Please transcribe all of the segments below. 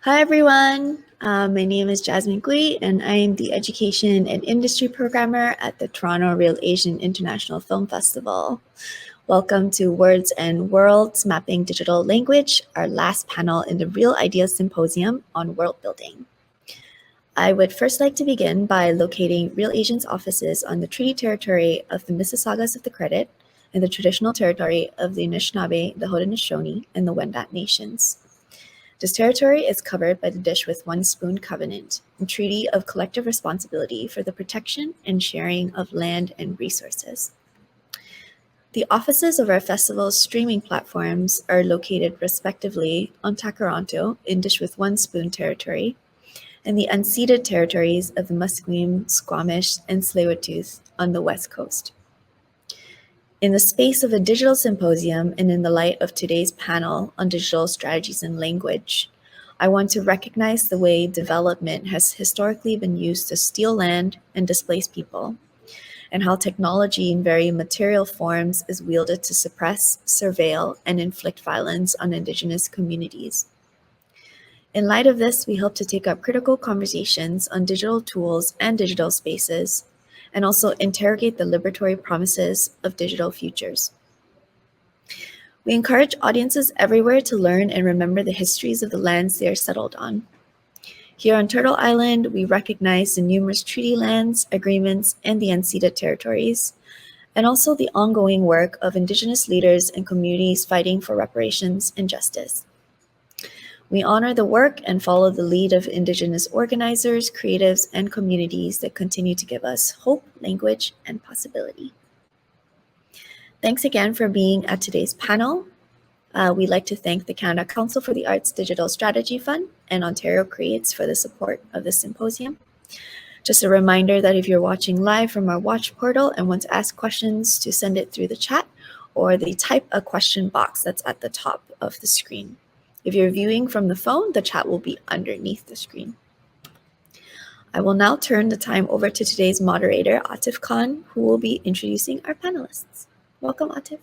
Hi, everyone. My name is Jasmine Gui, and I am the Education and Industry Programmer at the Toronto Real Asian International Film Festival. Welcome to Words and Worlds Mapping Digital Language, our last panel in the Real Ideas Symposium on World Building. I would first like to begin by locating Real Asian's offices on the treaty territory of the Mississaugas of the Credit and the traditional territory of the Anishinaabe, the Haudenosaunee, and the Wendat nations. This territory is covered by the Dish with One Spoon Covenant, a treaty of collective responsibility for the protection and sharing of land and resources. The offices of our festival's streaming platforms are located respectively on Takaranto in Dish with One Spoon territory and the unceded territories of the Musqueam, Squamish, and Tsleil-Waututh on the west coast. In the space of a digital symposium and in the light of today's panel on digital strategies and language, I want to recognize the way development has historically been used to steal land and displace people, and how technology in very material forms is wielded to suppress, surveil, and inflict violence on Indigenous communities. In light of this, we hope to take up critical conversations on digital tools and digital spaces, and also interrogate the liberatory promises of digital futures. We encourage audiences everywhere to learn and remember the histories of the lands they are settled on. Here on Turtle Island, we recognize the numerous treaty lands, agreements, and the unceded territories, and also the ongoing work of Indigenous leaders and communities fighting for reparations and justice. We honor the work and follow the lead of Indigenous organizers, creatives, and communities that continue to give us hope, language, and possibility. Thanks again for being at today's panel. We'd like to thank the Canada Council for the Arts Digital Strategy Fund and Ontario Creates for the support of this symposium. Just a reminder that if you're watching live from our watch portal and want to ask questions, to send it through the chat or the type a question box that's at the top of the screen. If you're viewing from the phone, the chat will be underneath the screen. I will now turn the time over to today's moderator, Atif Khan, who will be introducing our panelists. Welcome, Atif.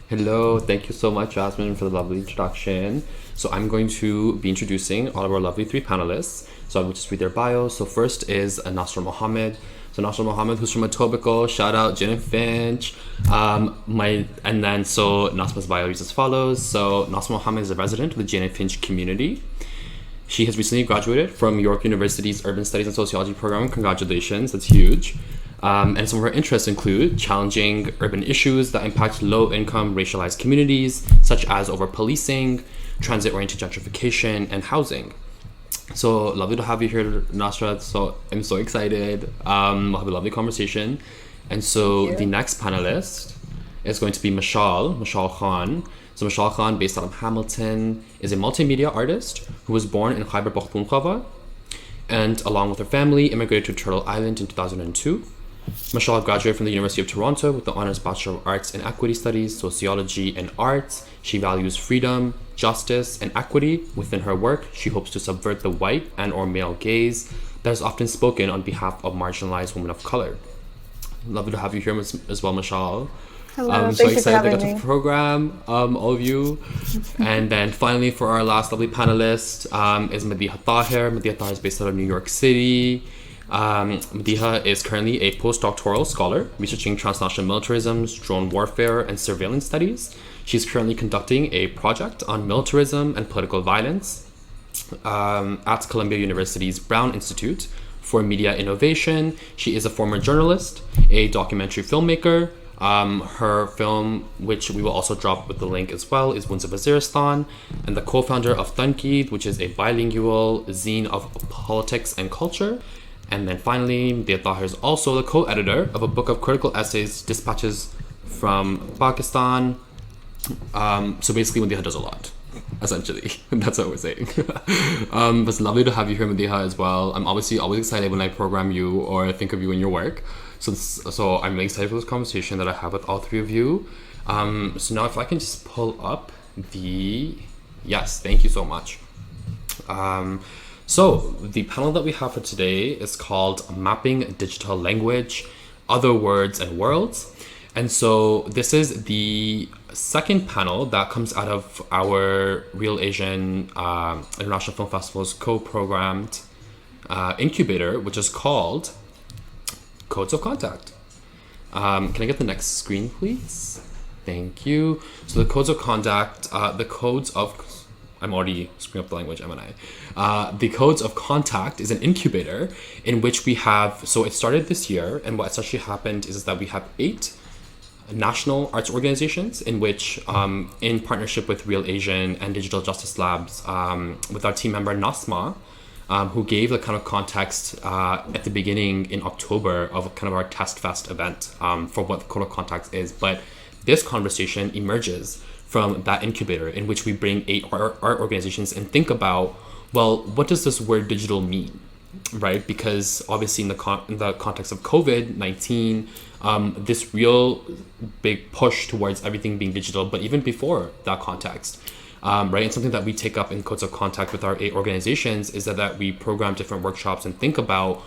Hello, thank you so much, Jasmine, for the lovely introduction. So I'm going to be introducing all of our lovely three panelists. So I will just read their bios. So first is Nasra Mohammed. So Nasra Mohammed, who's from Etobicoke, shout out Jen and Finch. Nasma's bio reads as follows. So Nasra Mohammed is a resident of the Jen and Finch community. She has recently graduated from York University's Urban Studies and Sociology program. Congratulations, that's huge. And some of her interests include challenging urban issues that impact low-income racialized communities, such as over-policing, transit-oriented gentrification, and housing. So lovely to have you here, Nasra. So I'm so excited. We'll have a lovely conversation. And so the next panelist is going to be Mashal Khan. So Mashal Khan, based out of Hamilton, is a multimedia artist who was born in Khyber Pakhtunkhwa and, along with her family, immigrated to Turtle Island in 2002. Mashal graduated from the University of Toronto with the Honours Bachelor of Arts in Equity Studies, Sociology, and Arts. She values freedom, justice, and equity. Within her work, she hopes to subvert the white and or male gaze that is often spoken on behalf of marginalized women of color. Lovely to have you here as well, Mashal. Hello, I'm so excited to get to the program, all of you. And then finally, for our last lovely panelist is Madiha Tahir. Madiha Tahir is based out of New York City. Madiha is currently a postdoctoral scholar researching transnational militarism, drone warfare, and surveillance studies. She's currently conducting a project on militarism and political violence at Columbia University's Brown Institute for Media Innovation. She is a former journalist, a documentary filmmaker. Her film, which we will also drop with the link as well, is Wounds of Waziristan, and the co-founder of Tanqeed, which is a bilingual zine of politics and culture. And then finally, Madiha Tahir is also the co-editor of a book of critical essays, Dispatches from Pakistan. So basically, Madiha does a lot, essentially. That's what we're saying. But it's lovely to have you here, Madiha, as well. I'm obviously always excited when I program you or think of you in your work. So I'm really excited for this conversation that I have with all three of you. So now if I can just pull up the... Yes, thank you so much. So the panel that we have for today is called Mapping Digital Language, Other Words and Worlds. And so this is the second panel that comes out of our Real Asian International Film Festival's co-programmed Incubator, which is called Codes of Contact. Can I get the next screen, please? Thank you. So the codes of conduct, I'm already screwing up the language, am I? The codes of contact is an incubator in which we have, so it started this year, and what's actually happened is that we have 8 national arts organizations in which, in partnership with Real Asian and Digital Justice Labs, with our team member Nasma, who gave the kind of context at the beginning in October of kind of our Test Fest event for what the Code of Contact is. But this conversation emerges from that incubator in which we bring 8 art organizations and think about, well, what does this word digital mean, right? Because obviously in the context of COVID-19, this real big push towards everything being digital, but even before that context, right? And something that we take up in Codes of Contact with our 8 organizations is that we program different workshops and think about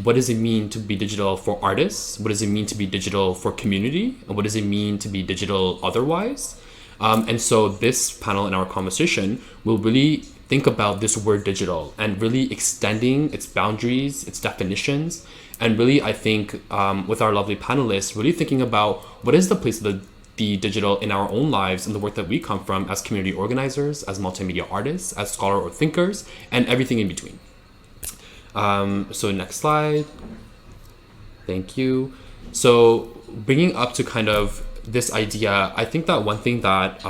what does it mean to be digital for artists? What does it mean to be digital for community? And what does it mean to be digital otherwise? And so this panel in our conversation will really think about this word digital and really extending its boundaries, its definitions, and really, I think, with our lovely panelists, really thinking about what is the place of the digital in our own lives and the work that we come from as community organizers, as multimedia artists, as scholar or thinkers, and everything in between. So next slide. Thank you. So bringing up to kind of this idea, I think that one thing that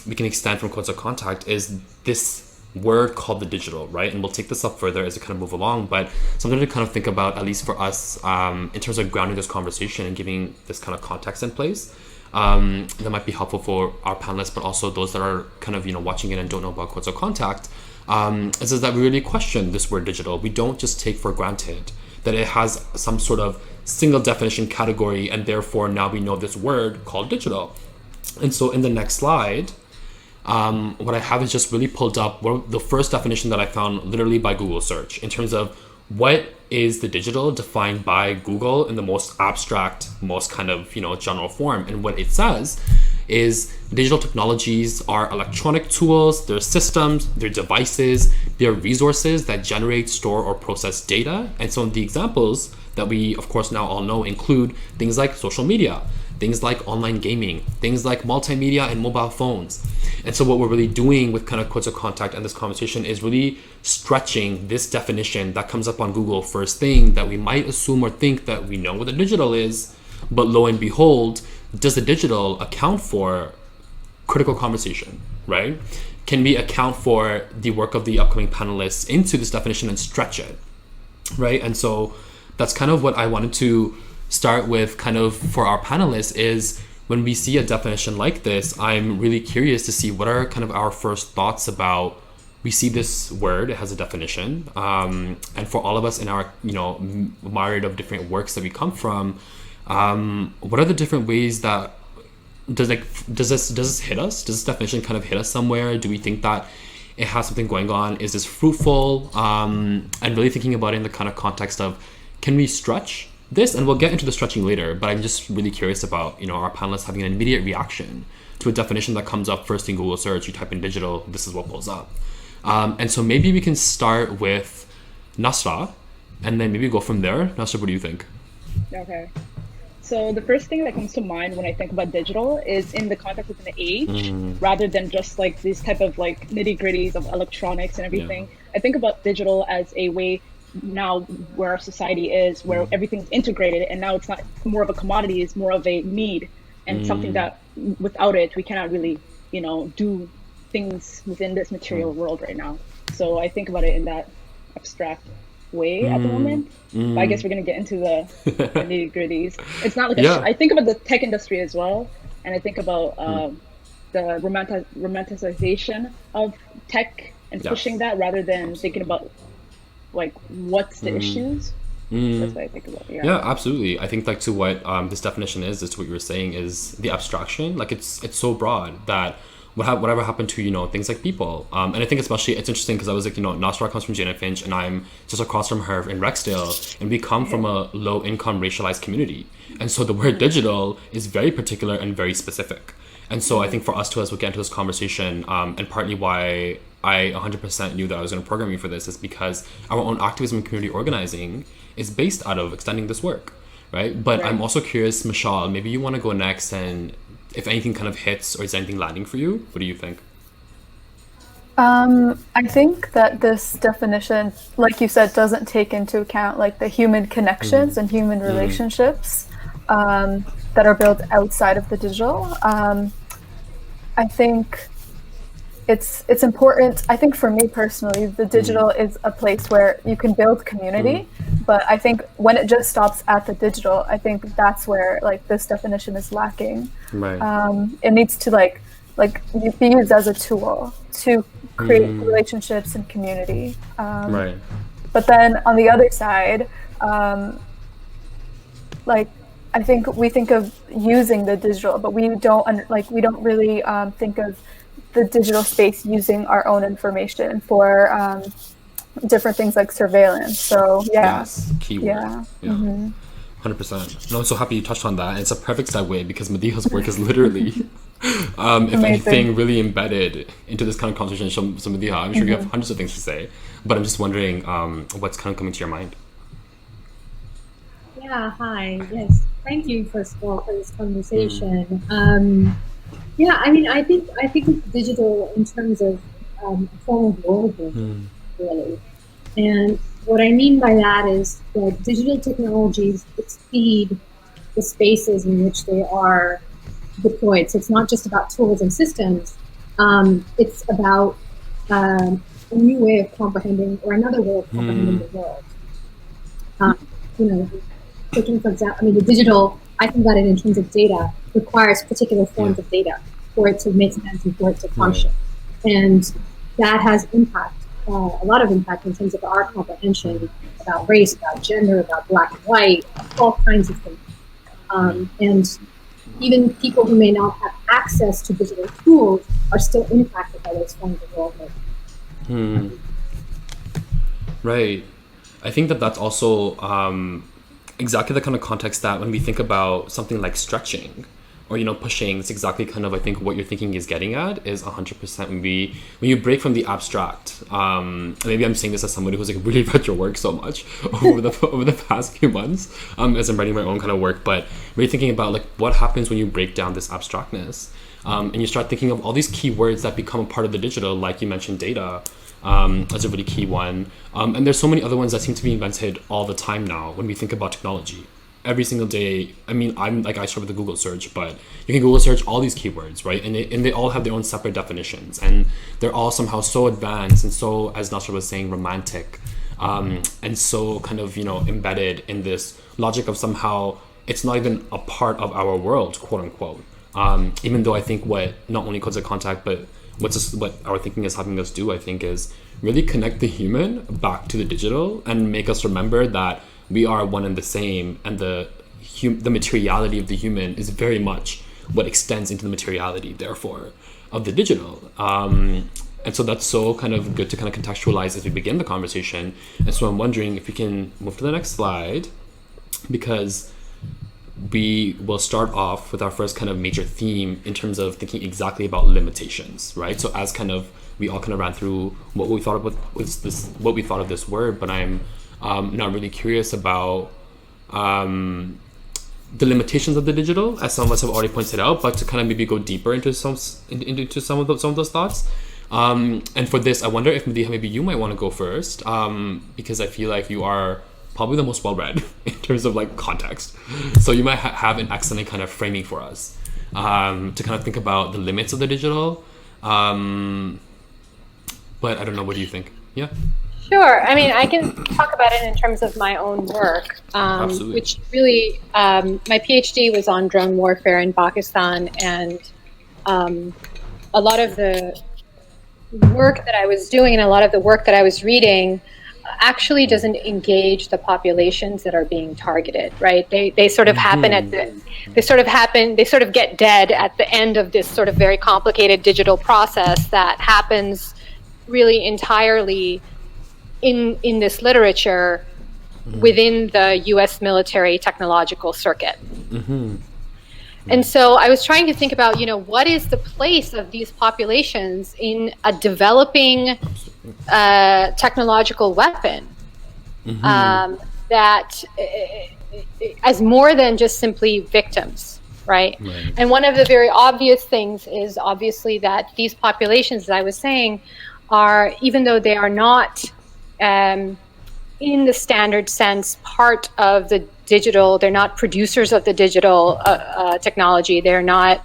we can extend from Codes of Contact is this word called the digital, right? And we'll take this up further as we kind of move along, but something to kind of think about, at least for us, in terms of grounding this conversation and giving this kind of context in place. That might be helpful for our panelists, but also those that are kind of, watching it and don't know about Codes of Contact, is that we really question this word digital. We don't just take for granted that it has some sort of single definition category, and therefore now we know this word called digital. And so in the next slide, what I have is just really pulled up the first definition that I found literally by Google search in terms of what is the digital defined by Google in the most abstract, most kind of, general form. And what it says is digital technologies are electronic tools, they're systems, they're devices, they're resources that generate, store, or process data. And so the examples that we, of course, now all know include things like social media, things like online gaming, things like multimedia and mobile phones. And so what we're really doing with kind of Codes of Contact and this conversation is really stretching this definition that comes up on Google first thing that we might assume or think that we know what the digital is, but lo and behold, does the digital account for critical conversation, right? Can we account for the work of the upcoming panelists into this definition and stretch it, right? And so that's kind of what I wanted to start with kind of for our panelists is when we see a definition like this, I'm really curious to see what are kind of our first thoughts about, we see this word, it has a definition. And for all of us in our, myriad of different works that we come from, what are the different ways that, does this hit us? Does this definition kind of hit us somewhere? Do we think that it has something going on? Is this fruitful? And really thinking about it in the kind of context of, can we stretch this? And we'll get into the stretching later, but I'm just really curious about, our panelists having an immediate reaction to a definition that comes up first in Google search. You type in digital, this is what pulls up. And so maybe we can start with Nasra, and then maybe go from there. Nasra, what do you think? Okay. So the first thing that comes to mind when I think about digital is in the context of an age, rather than just like these type of like nitty gritties of electronics and everything. Yeah. I think about digital as a way now where our society is, where everything's integrated, and now it's not more of a commodity, it's more of a need, and something that without it we cannot really do things within this material world right now. So I think about it in that abstract way at the moment, but I guess we're going to get into the nitty gritties. It's not like I think about the tech industry as well, and I think about the romanticization of tech and pushing that rather than thinking about like what's the issues. That's what I think about. Yeah, absolutely. I think like to what this definition is to what you were saying is the abstraction. Like it's so broad that whatever happened to, things like people. And I think especially it's interesting because I was like, Nostra comes from Jana Finch, and I'm just across from her in Rexdale, and we come from a low income racialized community. And so the word digital is very particular and very specific. And so I think for us to, as we get into this conversation, and partly why I 100% knew that I was going to program you for this is because our own activism and community organizing is based out of extending this work, right? But I'm also curious, Michelle, maybe you want to go next, and if anything kind of hits or is anything landing for you, what do you think? I think that this definition, like you said, doesn't take into account like the human connections and human relationships that are built outside of the digital. I think it's important. I think for me personally, the digital is a place where you can build community, but I think when it just stops at the digital, I think that's where like this definition is lacking. Right. It needs to like be used as a tool to create relationships and community. Right. But then on the other side, like I think we think of using the digital, but we don't really think of the digital space using our own information for different things like surveillance. So yeah. Yes, keyword. Yeah. 100%. No, I'm so happy you touched on that. And it's a perfect segue because Madiha's work is literally, if anything, really embedded into this kind of conversation. So Madiha, I'm sure you have hundreds of things to say, but I'm just wondering what's kind of coming to your mind. Yeah, hi. Yes, thank you first of all for this conversation. Yeah, I mean, I think of digital in terms of a form of world building, really. And what I mean by that is that digital technologies exceed the spaces in which they are deployed. So it's not just about tools and systems. It's about a new way of comprehending, or another way of comprehending the world. Taking for example, I mean, the digital, I think about it in terms of data, requires particular forms of data for it to make sense and for it to function. And that has impact, a lot of impact in terms of our comprehension about race, about gender, about black and white, all kinds of things. And even people who may not have access to digital tools are still impacted by those forms of world building. Right. I think that's also exactly the kind of context that when we think about something like stretching or pushing, it's exactly kind of I think what you're thinking is getting at is 100% when you break from the abstract. Maybe I'm saying this as somebody who's like really read your work so much over the past few months as I'm writing my own kind of work, but really thinking about like what happens when you break down this abstractness and you start thinking of all these key words that become a part of the digital, like you mentioned data. As a really key one. And there's so many other ones that seem to be invented all the time now when we think about technology. Every single day, I mean, I start with the Google search, but you can Google search all these keywords, right? And they all have their own separate definitions. And they're all somehow so advanced and so, as Nasra was saying, romantic. And so kind of, embedded in this logic of somehow it's not even a part of our world, quote unquote. Even though I think what not only Codes of Contact, but what our thinking is having us do, I think, is really connect the human back to the digital and make us remember that we are one and the same, and the materiality of the human is very much what extends into the materiality, therefore, of the digital. And so that's so kind of good to kind of contextualize as we begin the conversation. And so I'm wondering if we can move to the next slide, because we will start off with our first kind of major theme in terms of thinking exactly about limitations, right? So as kind of we all kind of ran through what we thought of this word, but I'm now really curious about the limitations of the digital, as some of us have already pointed out, but to kind of maybe go deeper into some of those thoughts. And for this, I wonder if Madiha, maybe you might want to go first, because I feel like you are probably the most well-read in terms of like context. So you might have an excellent kind of framing for us to kind of think about the limits of the digital. But I don't know, what do you think? Yeah. Sure. I mean, I can talk about it in terms of my own work, which really, my PhD was on drone warfare in Pakistan, and a lot of the work that I was doing and a lot of the work that I was reading actually doesn't engage the populations that are being targeted, right? They sort of happen they sort of get dead at the end of this sort of very complicated digital process that happens really entirely in this literature within the US military technological circuit. And so I was trying to think about, what is the place of these populations in a developing technological weapon that as more than just simply victims, right? And one of the very obvious things is obviously that these populations, as I was saying, are, even though they are not in the standard sense part of the digital, they're not producers of the digital technology, they're not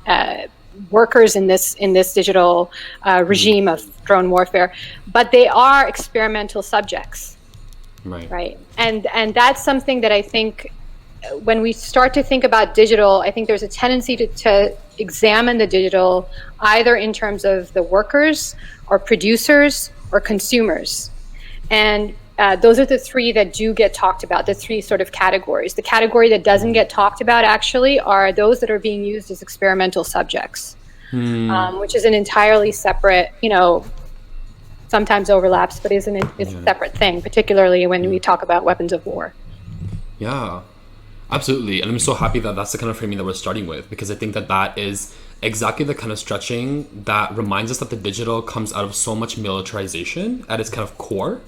workers in this digital regime of drone warfare, but they are experimental subjects, right? And that's something that I think when we start to think about digital, I think there's a tendency to examine the digital either in terms of the workers or producers or consumers. And those are the three that do get talked about, the three sort of categories. The category that doesn't get talked about actually are those that are being used as experimental subjects, which is an entirely separate, sometimes overlaps, but it's a separate thing, particularly when we talk about weapons of war. Yeah, absolutely. And I'm so happy that that's the kind of framing that we're starting with, because I think that is exactly the kind of stretching that reminds us that the digital comes out of so much militarization at its kind of core,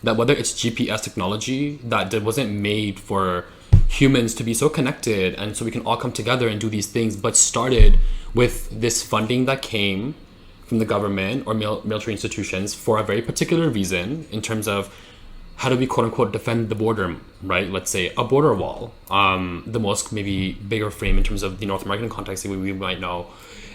that whether it's GPS technology that wasn't made for humans to be so connected and so we can all come together and do these things, but started with this funding that came from the government or military institutions for a very particular reason in terms of how do we quote unquote defend the border, right? Let's say a border wall, the most maybe bigger frame in terms of the North American context that we might know.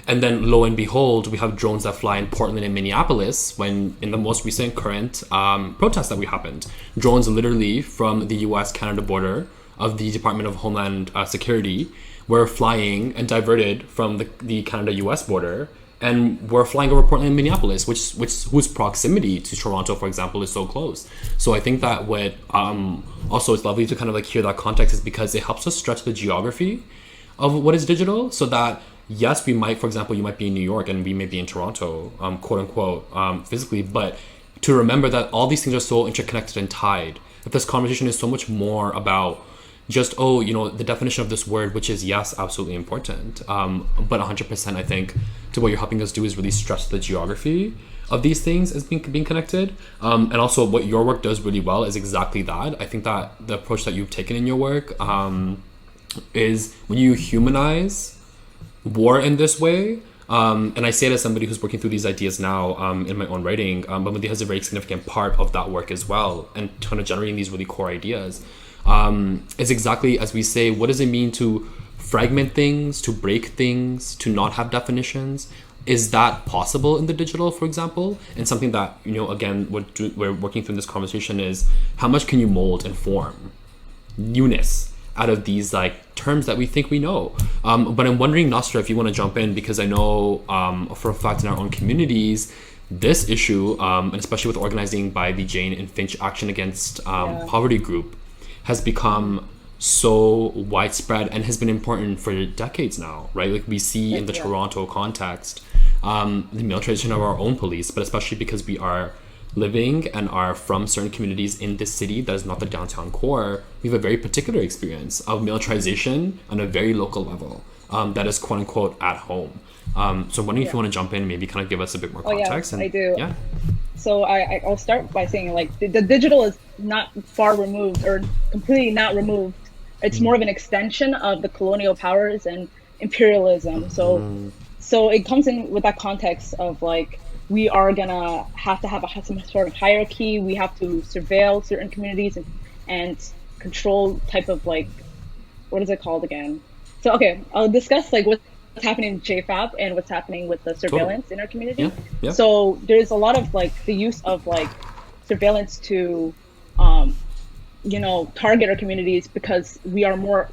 And then lo and behold, we have drones that fly in Portland and Minneapolis when in the most recent current protests that we happened. Drones literally from the US-Canada border of the Department of Homeland Security were flying and diverted from the Canada-US border and were flying over Portland and Minneapolis, whose proximity to Toronto, for example, is so close. So I think that what also it's lovely to kind of like hear that context is because it helps us stretch the geography of what is digital, so that yes, we might, for example, you might be in New York and we may be in Toronto, quote unquote, physically, but to remember that all these things are so interconnected and tied, that this conversation is so much more about just, the definition of this word, which is, yes, absolutely important. But 100%, I think, to what you're helping us do is really stress the geography of these things as being connected. And also what your work does really well is exactly that. I think that the approach that you've taken in your work is when you humanize war in this way, and I say it as somebody who's working through these ideas now in my own writing, but Madhi has a very significant part of that work as well, and kind of generating these really core ideas. Is exactly as we say, what does it mean to fragment things, to break things, to not have definitions? Is that possible in the digital, for example? And something that, again, what we're working through in this conversation is how much can you mold and form newness out of these like terms that we think we know. But I'm wondering, Nasra, if you want to jump in, because I know for a fact in our own communities, this issue, and especially with organizing by the Jane and Finch Action Against Poverty group, has become so widespread and has been important for decades now, right? Like we see in the Toronto context, the militarization of our own police, but especially because we are living and are from certain communities in this city that is not the downtown core, we have a very particular experience of militarization on a very local level that is quote unquote at home. So I'm wondering if you want to jump in, maybe kind of give us a bit more context. I do. Yeah. So I'll start by saying like the digital is not far removed or completely not removed. It's more of an extension of the colonial powers and imperialism. So it comes in with that context of like, we are gonna have to have some sort of hierarchy. We have to surveil certain communities and control type of like, what is it called again? So, okay, I'll discuss like what's happening in JFAB and what's happening with the surveillance in our community. Yeah. So there's a lot of like the use of like surveillance to, target our communities because we are more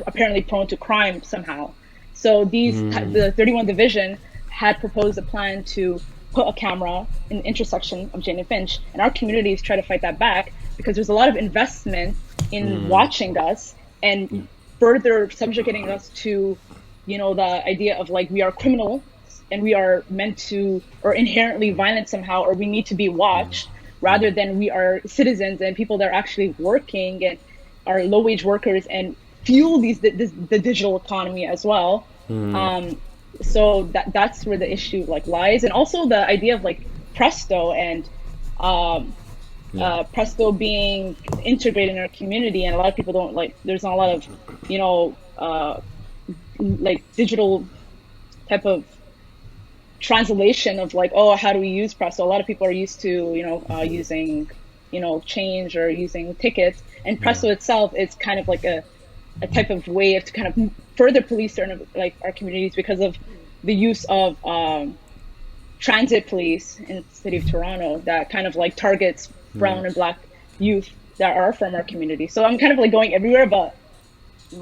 apparently prone to crime somehow. So the 31 Division had proposed a plan to put a camera in the intersection of Jane and Finch, and our communities try to fight that back because there's a lot of investment in watching us and further subjugating us to, you know, the idea of like we are criminals and we are meant to, or inherently violent somehow, or we need to be watched, rather than we are citizens and people that are actually working and are low-wage workers and fuel the digital economy as well. So that's where the issue like lies, and also the idea of like Presto and Presto being integrated in our community, and a lot of people don't like. There's not a lot of, you know, like digital type of translation of like, oh, how do we use Presto? A lot of people are used to, you know, using, you know, change or using tickets, and Presto itself is kind of like a type of way of to kind of further police certain like our communities because of the use of transit police in the city of Toronto that kind of like targets brown and black youth that are from our community. So I'm kind of like going everywhere, but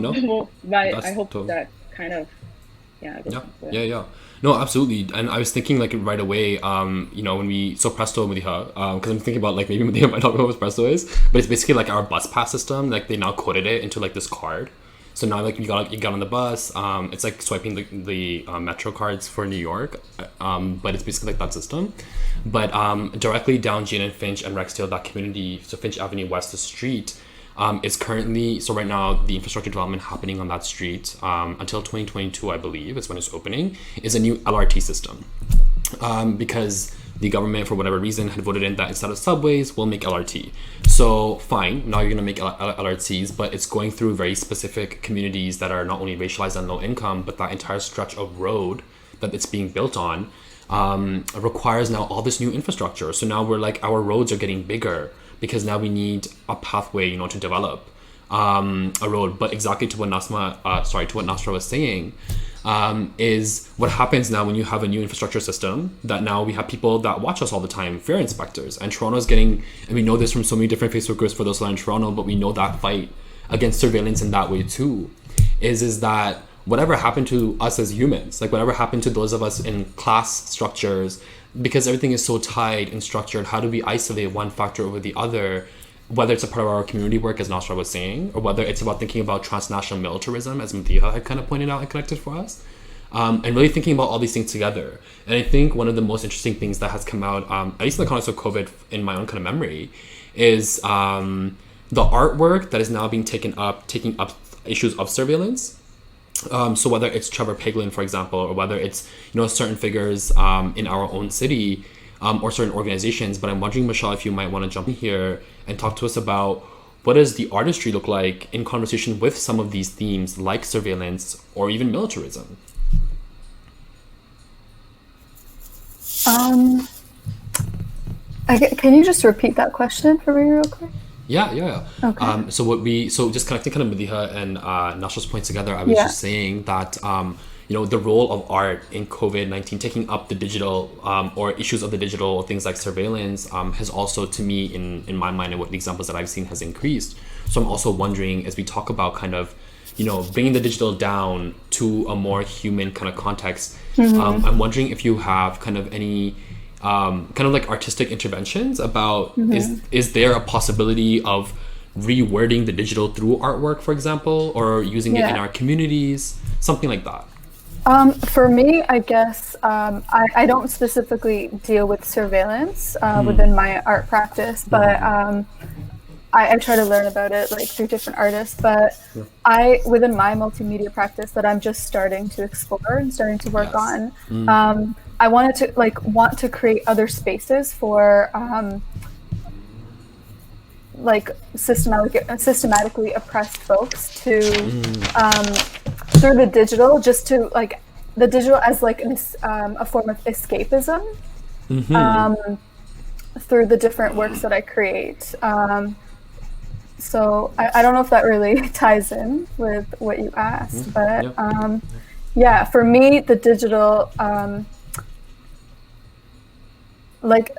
I hope that kind of yeah. No, absolutely. And I was thinking like right away, you know, when we so Presto Madiha, because I'm thinking about like maybe Madiha might not know what Presto is, but it's basically like our bus pass system. Like they now coded it into like this card. So now like you got on the bus, it's like swiping the Metro cards for New York, but it's basically like that system. But directly down Jane and Finch and Rexdale, that community, so Finch Avenue West, the street, is currently, so right now the infrastructure development happening on that street until 2022, I believe, is when it's opening, is a new LRT system. Because the government, for whatever reason, had voted in that instead of subways, we'll make LRT. So fine, now you're gonna make LRTs, but it's going through very specific communities that are not only racialized and low income, but that entire stretch of road that it's being built on requires now all this new infrastructure. So now we're like, our roads are getting bigger because now we need a pathway, you know, to develop a road. But exactly to what Nasra was saying, is what happens now when you have a new infrastructure system, that now we have people that watch us all the time, fare inspectors. And Toronto's getting, and we know this from so many different Facebook groups for those who are in Toronto, but we know that fight against surveillance in that way too, is that whatever happened to us as humans, like whatever happened to those of us in class structures, because everything is so tied and structured, how do we isolate one factor over the other, whether it's a part of our community work, as Nasra was saying, or whether it's about thinking about transnational militarism, as Madiha had kind of pointed out and connected for us, and really thinking about all these things together. And I think one of the most interesting things that has come out, at least in the context of COVID, in my own kind of memory, is the artwork that is now being taking up issues of surveillance. So whether it's Trevor Paglin, for example, or whether it's, you know, certain figures in our own city, or certain organizations. But I'm wondering, Michelle, if you might want to jump in here and talk to us about what does the artistry look like in conversation with some of these themes like surveillance or even militarism? Can you just repeat that question for me real quick? Yeah. Okay. So just connecting kind of Madiha and Nasha's points together, I was just saying that you know, the role of art in COVID-19, taking up the digital or issues of the digital, things like surveillance, has also, to me, in my mind, and what the examples that I've seen, has increased. So I'm also wondering, as we talk about kind of, you know, bringing the digital down to a more human kind of context, I'm wondering if you have kind of any kind of like artistic interventions about, is there a possibility of rewording the digital through artwork, for example, or using it in our communities, something like that? For me, I guess I don't specifically deal with surveillance within my art practice, but I try to learn about it like through different artists. But within my multimedia practice that I'm just starting to explore and starting to work on, I want to create other spaces for like systematically oppressed folks to through the digital, just to like the digital as like a form of escapism through the different works that I create. So I don't know if that really ties in with what you asked, but yeah, for me, the digital, like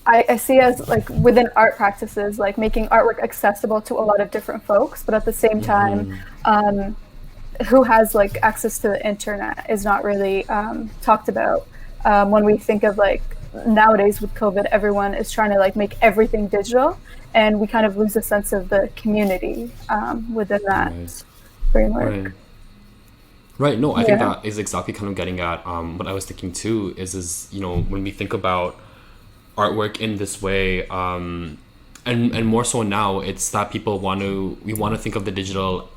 I see as like within art practices, like making artwork accessible to a lot of different folks, but at the same time, who has like access to the internet is not really talked about when we think of like nowadays with COVID, everyone is trying to like make everything digital, and we kind of lose a sense of the community within that framework. Right. No, I think that is exactly kind of getting at what I was thinking too. Is when we think about artwork in this way, and more so now, it's that we want to think of the digital,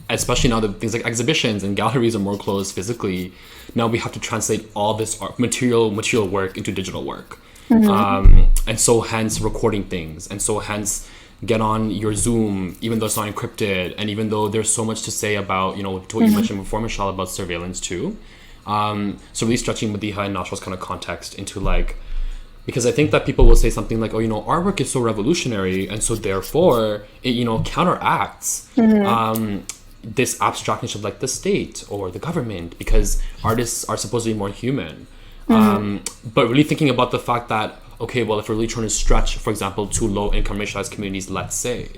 especially now that things like exhibitions and galleries are more closed physically. Now we have to translate all this material work into digital work, and so hence recording things, and so hence get on your Zoom, even though it's not encrypted, and even though there's so much to say about, to what you mentioned before, Michelle, about surveillance too. So really stretching Madiha and Nasha's kind of context into like, because I think that people will say something like, artwork is so revolutionary, and so therefore it, counteracts this abstractness of like the state or the government, because artists are supposed to be more human. But really thinking about the fact that, okay, well, if we're really trying to stretch, for example, to low-income racialized communities, let's say,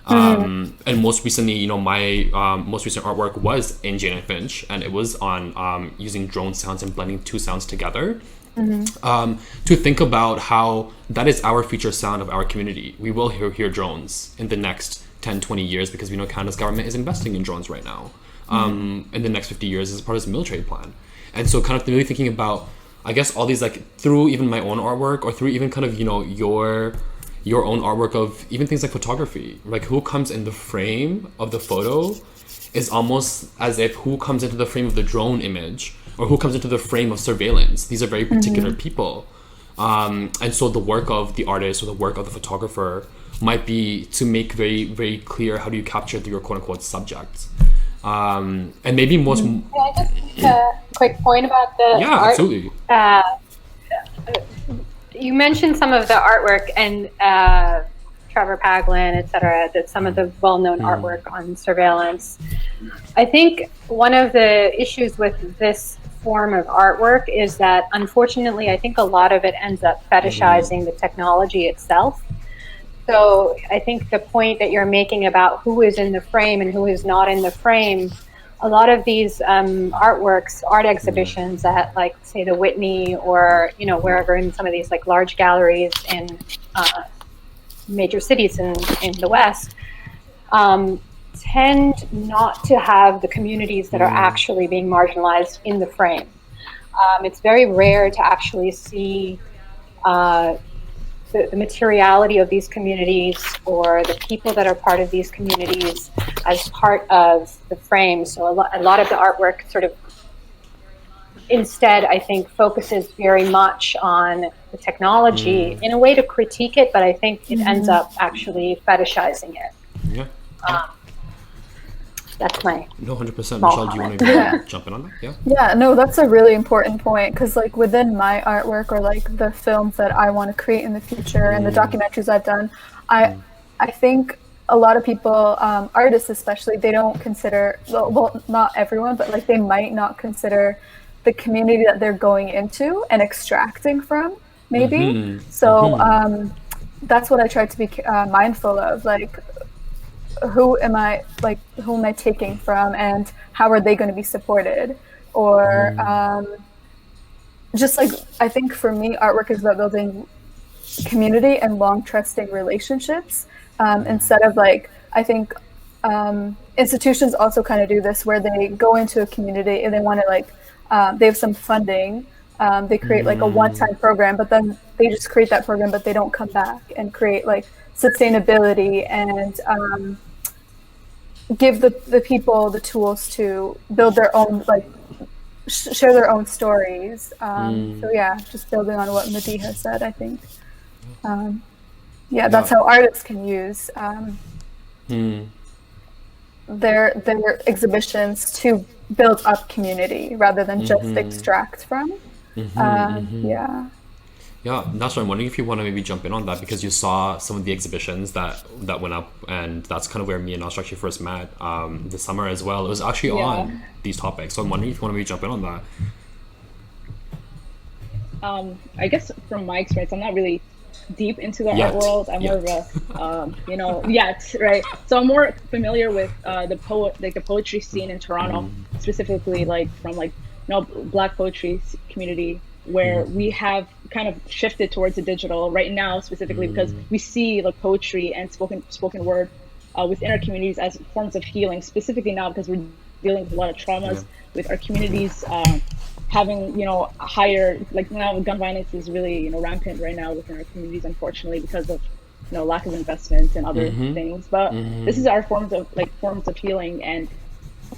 and most recently, my most recent artwork was in Jane and Finch, and it was on using drone sounds and blending two sounds together. To think about how that is our future sound of our community. We will hear drones in the next 10, 20 years, because we know Canada's government is investing in drones right now. In the next 50 years as part of its military plan. And so kind of really thinking about, I guess, all these, like, through even my own artwork, or through even kind of, your own artwork of even things like photography. Like, who comes in the frame of the photo is almost as if who comes into the frame of the drone image, or who comes into the frame of surveillance. These are very particular people. And so the work of the artist or the work of the photographer might be to make very, very clear how do you capture your quote-unquote subject. And maybe most... Can I just make a quick point about the art? Yeah, absolutely. You mentioned some of the artwork, and Trevor Paglen, et cetera, that some of the well-known artwork on surveillance. I think one of the issues with this form of artwork is that, unfortunately, I think a lot of it ends up fetishizing the technology itself. So I think the point that you're making about who is in the frame and who is not in the frame, a lot of these artworks, art exhibitions at, like, say, the Whitney, or, wherever in some of these, like, large galleries in major cities in the West, tend not to have the communities that are actually being marginalized in the frame. It's very rare to actually see the materiality of these communities, or the people that are part of these communities, as part of the frame. So a lot of the artwork sort of instead, I think, focuses very much on the technology in a way to critique it, but I think it ends up actually fetishizing it. Yeah. That's my... No, 100%. Michelle, do you want to jump in on that? Yeah. Yeah, no, that's a really important point, because, like, within my artwork, or like the films that I want to create in the future and the documentaries I've done, I think a lot of people, artists especially, they don't consider, well, not everyone, but like they might not consider the community that they're going into and extracting from, maybe. So that's what I try to be mindful of, like, who am I taking from, and how are they going to be supported? Or just like, I think for me, artwork is about building community and long trusting relationships, instead of, like, I think institutions also kind of do this, where they go into a community and they want to, like, they have some funding, they create like a one-time program, but then they just create that program, but they don't come back and create like sustainability and give the people the tools to build their own, like, share their own stories. So yeah, just building on what Madiha said, I think. That's how artists can use their exhibitions to build up community rather than just extract from. Yeah, that's why I'm wondering if you want to maybe jump in on that, because you saw some of the exhibitions that went up, and that's kind of where me and Nasra actually first met this summer as well. It was actually on these topics, so I'm wondering if you want to maybe jump in on that. I guess from my experience, I'm not really deep into the art world. I'm more of a, right? So I'm more familiar with the poetry scene in Toronto, specifically, like, from, like, Black poetry community where we have kind of shifted towards the digital right now, specifically because we see like poetry and spoken word within our communities as forms of healing, specifically now because we're dealing with a lot of traumas with our communities having, higher, like now gun violence is really, rampant right now within our communities, unfortunately, because of, lack of investment and other things. But this is our forms of healing, and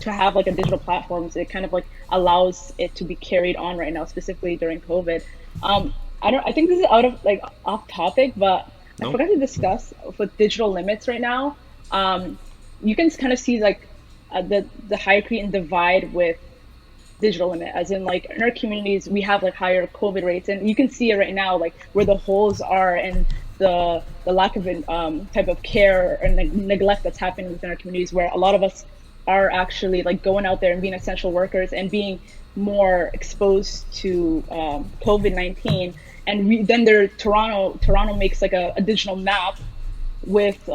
to have like a digital platforms, it kind of like allows it to be carried on right now, specifically during COVID. I think this is out of like off topic, but I forgot to discuss with digital limits right now. You can kind of see like the hierarchy and divide with digital limit, as in like in our communities we have like higher COVID rates, and you can see it right now, like where the holes are and the lack of type of care and neglect that's happening within our communities, where a lot of us are actually like going out there and being essential workers and being more exposed to COVID-19. And then Toronto makes like a digital map with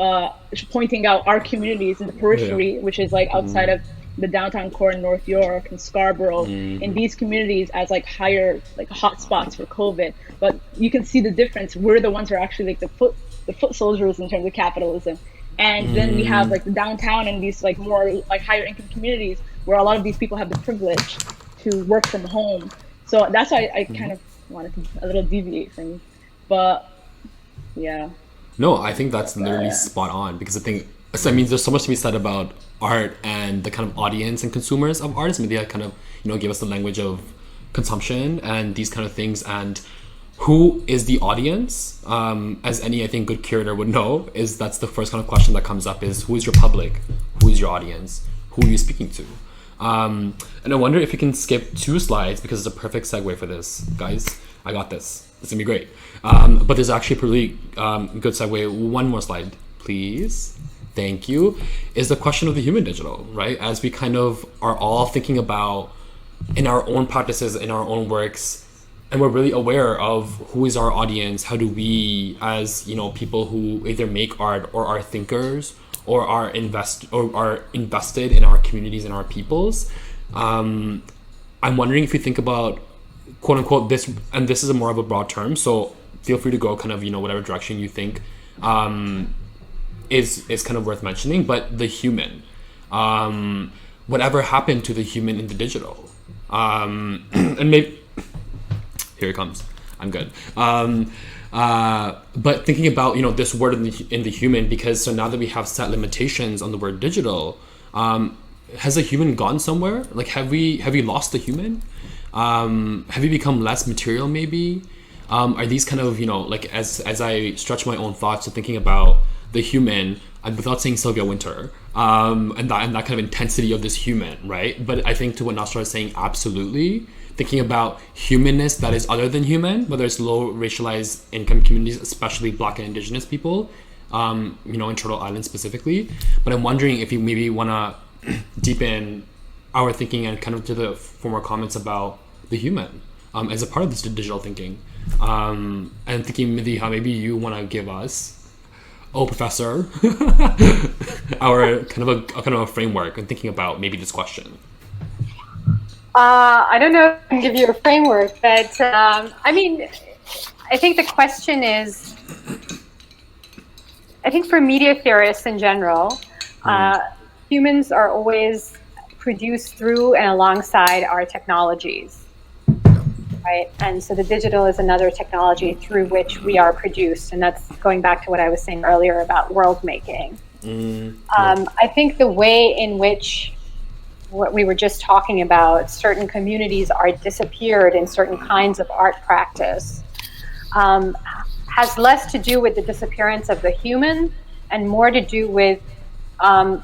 pointing out our communities in the periphery, which is like outside of the downtown core in North York and Scarborough, in these communities as like higher like hot spots for COVID. But you can see the difference. We're the ones who are actually like the foot soldiers in terms of capitalism. And then we have like the downtown and these like more like higher income communities where a lot of these people have the privilege to work from home. So that's why I kind of wanted to a little deviate from, but yeah. No, I think that's literally spot on, because I think, so I mean, there's so much to be said about art and the kind of audience and consumers of artists. Maybe that kind of, give us the language of consumption and these kind of things. And who is the audience? As any, I think, good curator would know, that's the first kind of question that comes up is, who is your public? Who is your audience? Who are you speaking to? And I wonder if you can skip 2 slides, because it's a perfect segue for this. Guys, I got this. It's gonna be great. But there's actually a pretty good segue. 1 more slide, please. Thank you. Is the question of the human digital, right? As we kind of are all thinking about in our own practices, in our own works, and we're really aware of who is our audience. How do we, as people who either make art or are thinkers or are invested in our communities and our peoples, I'm wondering if you think about quote unquote this, and this is a more of a broad term, so feel free to go kind of whatever direction you think is kind of worth mentioning, but the human, whatever happened to the human in the digital, and maybe here it comes, I'm good. But thinking about this word in the human, because so now that we have set limitations on the word digital, has the human gone somewhere? Like have we lost the human? Have we become less material maybe? Are these kind of like as I stretch my own thoughts to thinking about the human, without saying Sylvia Winter, and that kind of intensity of this human, right? But I think to what Nasra is saying, absolutely. Thinking about humanness that is other than human, whether it's low racialized income communities, especially Black and Indigenous people, in Turtle Island specifically. But I'm wondering if you maybe want to deepen our thinking and kind of to the former comments about the human as a part of this digital thinking. And thinking, Midhi, maybe you want to give us, Professor, our kind of a framework and thinking about maybe this question. I don't know if I can give you a framework, but I mean, I think the question is, I think for media theorists in general, humans are always produced through and alongside our technologies, right? And so the digital is another technology through which we are produced, and that's going back to what I was saying earlier about world making. I think the way in which what we were just talking about, certain communities are disappeared in certain kinds of art practice, has less to do with the disappearance of the human and more to do with a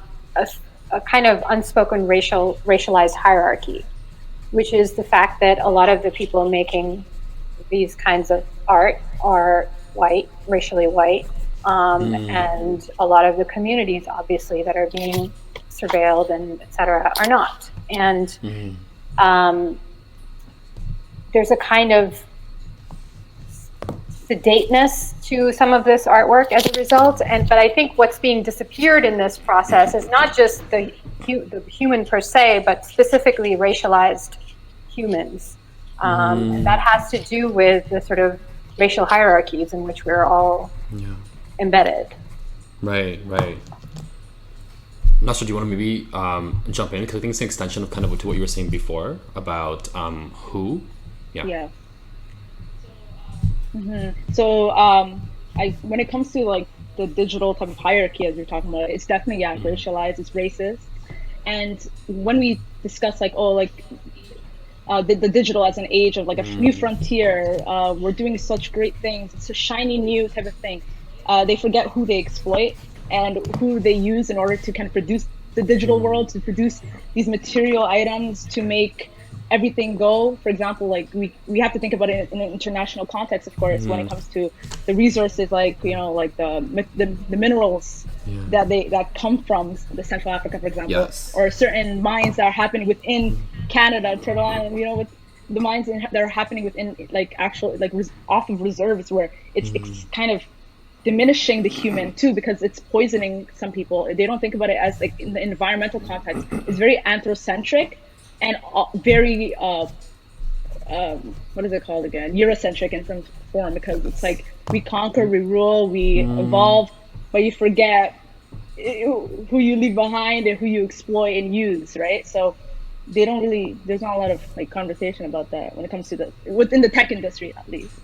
kind of unspoken racialized hierarchy, which is the fact that a lot of the people making these kinds of art are white, racially white, and a lot of the communities, obviously, that are being surveilled and et cetera are not. And there's a kind of sedateness to some of this artwork as a result. But I think what's being disappeared in this process is not just the human per se, but specifically racialized humans. And that has to do with the sort of racial hierarchies in which we're all embedded. Right. Nasser, do you want to maybe jump in? Because I think it's an extension of kind of to what you were saying before about who. Yeah. So when it comes to like the digital type of hierarchy, as you're talking about, it's definitely racialized, it's racist. And when we discuss like the digital as an age of like a new frontier, we're doing such great things, it's a shiny new type of thing, they forget who they exploit and who they use in order to kind of produce the digital world, to produce these material items, to make everything go. For example, like we have to think about it in an international context, of course, when it comes to the resources, like like the minerals that come from the Central Africa, for example, or certain mines that are happening within Canada, Turtle Island, with the mines that are happening within like actual like off of reserves, where it's kind of diminishing the human too, because it's poisoning some people. They don't think about it as like in the environmental context. It's very anthrocentric and very what is it called again? Eurocentric in some form, because it's like we conquer, we rule, we evolve, but you forget who you leave behind and who you exploit and use, right? So they don't really. There's not a lot of like conversation about that when it comes to within the tech industry, at least.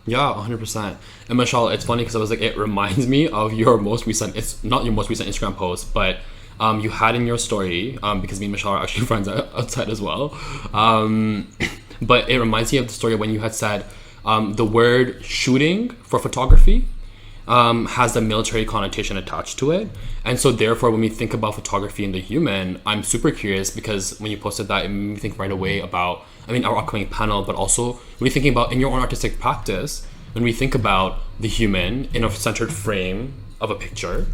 Yeah, 100%. And Michelle, it's funny because I was like, it reminds me of your most recent, it's not your most recent Instagram post, but you had in your story, because me and Michelle are actually friends outside as well. But it reminds me of the story when you had said the word shooting for photography has a military connotation attached to it. And so therefore, when we think about photography and the human, I'm super curious because when you posted that, it made me think right away about, our upcoming panel, but also when you're thinking about in your own artistic practice, when we think about the human in a centered frame of a picture,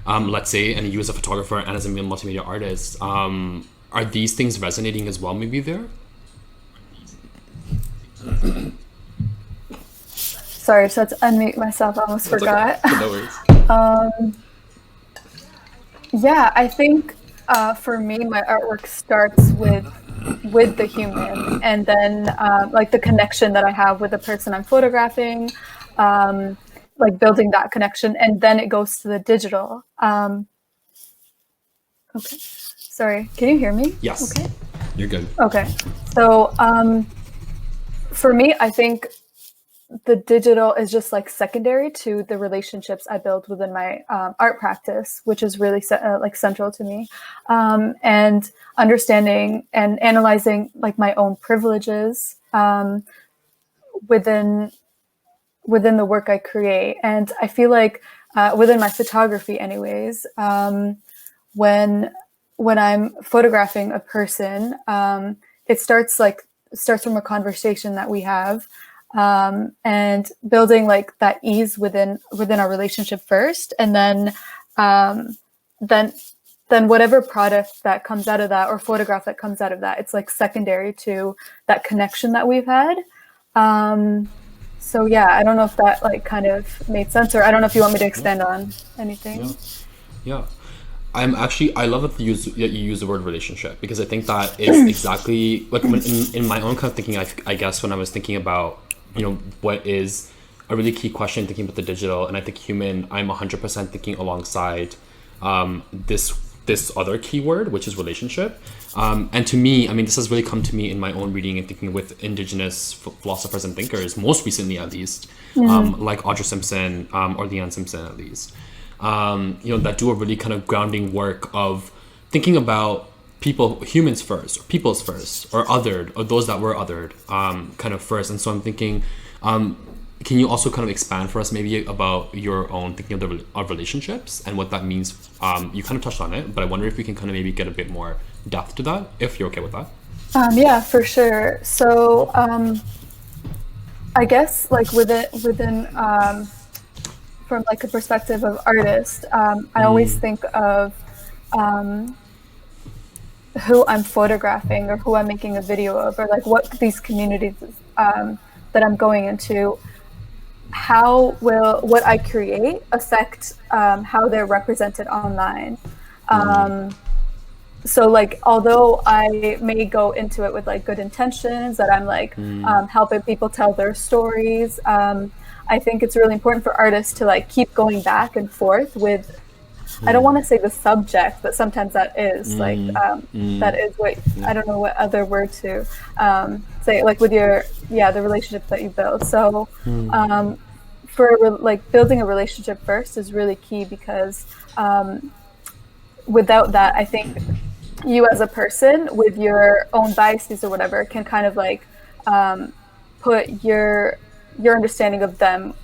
let's say, and you as a photographer and as a multimedia artist, are these things resonating as well maybe there? Sorry, I just had to unmute myself. I almost forgot. Okay. No worries. Yeah, I think for me, my artwork starts with the human, and then like the connection that I have with the person I'm photographing, like building that connection, and then it goes to the digital. Okay, sorry, can you hear me? Yes. Okay. You're good. Okay, so for me, I think the digital is just like secondary to the relationships I build within my art practice, which is really like central to me, and understanding and analyzing like my own privileges within the work I create. And I feel like within my photography, anyways, when I'm photographing a person, it starts from a conversation that we have. And building like that ease within our relationship first, and then whatever product that comes out of that or photograph that comes out of that, it's like secondary to that connection that we've had. So yeah, I don't know if that like kind of made sense, or I don't know if you want me to expand on anything. Yeah. I love that you use the word relationship, because I think that is exactly like when in my own kind of thinking, I guess when I was thinking about what is a really key question thinking about the digital, and I think human, I'm 100% thinking alongside this other keyword, which is relationship. And to me, this has really come to me in my own reading and thinking with indigenous philosophers and thinkers, most recently at least, like Audra Simpson or Leanne Simpson at least, that do a really kind of grounding work of thinking about humans first, or peoples first, or othered, or those that were othered kind of first. And so I'm thinking, can you also kind of expand for us maybe about your own thinking of relationships and what that means? You kind of touched on it, but I wonder if we can kind of maybe get a bit more depth to that, if you're okay with that. Yeah, for sure. So I guess like within from like a perspective of artist, I always think of who I'm photographing or who I'm making a video of, or like what these communities that I'm going into, how will what I create affect how they're represented online. so like, although I may go into it with like good intentions, that I'm like helping people tell their stories, I think it's really important for artists to like keep going back and forth with, I don't want to say the subject, but sometimes that is like that is what, I don't know what other word to say, like with your the relationship that you build. So for like building a relationship first is really key, because without that, I think you as a person with your own biases or whatever can kind of like put your understanding of them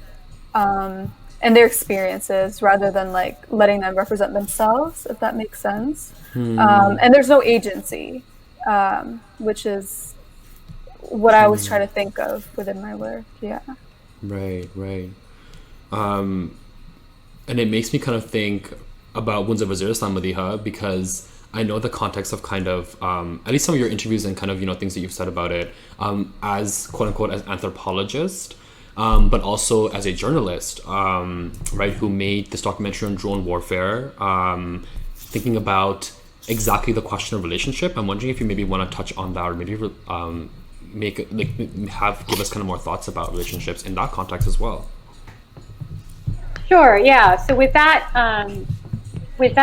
and their experiences, rather than like letting them represent themselves, if that makes sense. And there's no agency, which is what I always try to think of within my work. Right. And it makes me kind of think about Wounds of Waziristan, Madiha, because I know the context of kind of at least some of your interviews and kind of, you know, things that you've said about it as quote unquote as anthropologist, but also as a journalist, right, who made this documentary on drone warfare, thinking about exactly the question of relationship. I'm wondering if you maybe want to touch on that, or maybe give us kind of more thoughts about relationships in that context as well. Sure. Yeah. So with that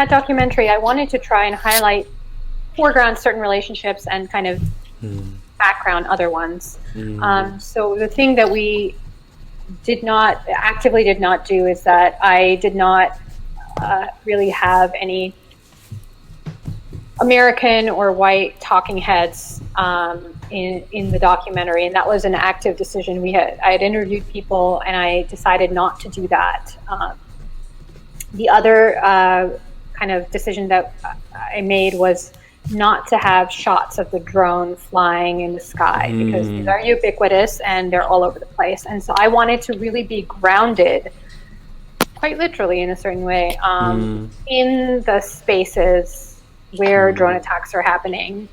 documentary, I wanted to try and foreground certain relationships and kind of background other ones. So the thing that we actively did not do is that I did not really have any American or white talking heads in the documentary, and that was an active decision. I had interviewed people, and I decided not to do that. The other kind of decision that I made was not to have shots of the drone flying in the sky, because these are ubiquitous and they're all over the place. And so I wanted to really be grounded, quite literally in a certain way, in the spaces where drone attacks are happening.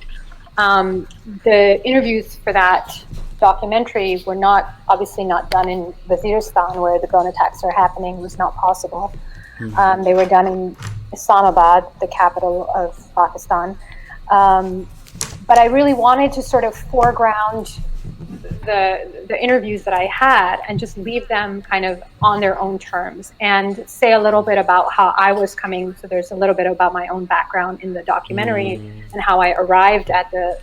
The interviews for that documentary were obviously not done in Waziristan, where the drone attacks are happening. It was not possible. They were done in Islamabad, the capital of Pakistan. But I really wanted to sort of foreground the interviews that I had and just leave them kind of on their own terms, and say a little bit about how I was coming. So there's a little bit about my own background in the documentary and how I arrived at the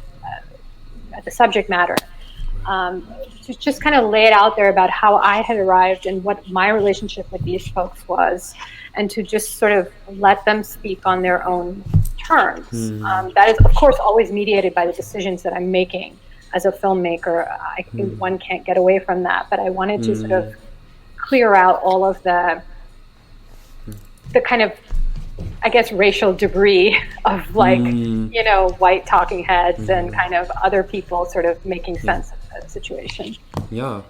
subject matter. To just kind of lay it out there about how I had arrived and what my relationship with these folks was, and to just sort of let them speak on their own terms. That is, of course, always mediated by the decisions that I'm making as a filmmaker. One can't get away from that, but I wanted to sort of clear out all of the kind of, I guess, racial debris of like, you know, white talking heads and kind of other people sort of making sense of the situation. Yeah.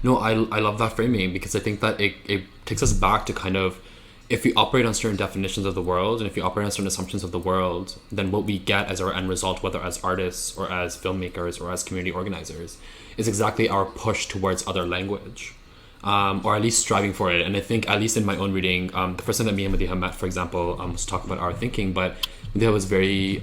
No, I love that framing, because I think that it takes us back to kind of, if we operate on certain definitions of the world, and if we operate on certain assumptions of the world, then what we get as our end result, whether as artists or as filmmakers or as community organizers, is exactly our push towards other language, or at least striving for it. And I think, at least in my own reading, the first time that me and Madiha met, for example, was talking about our thinking, but Madiha was very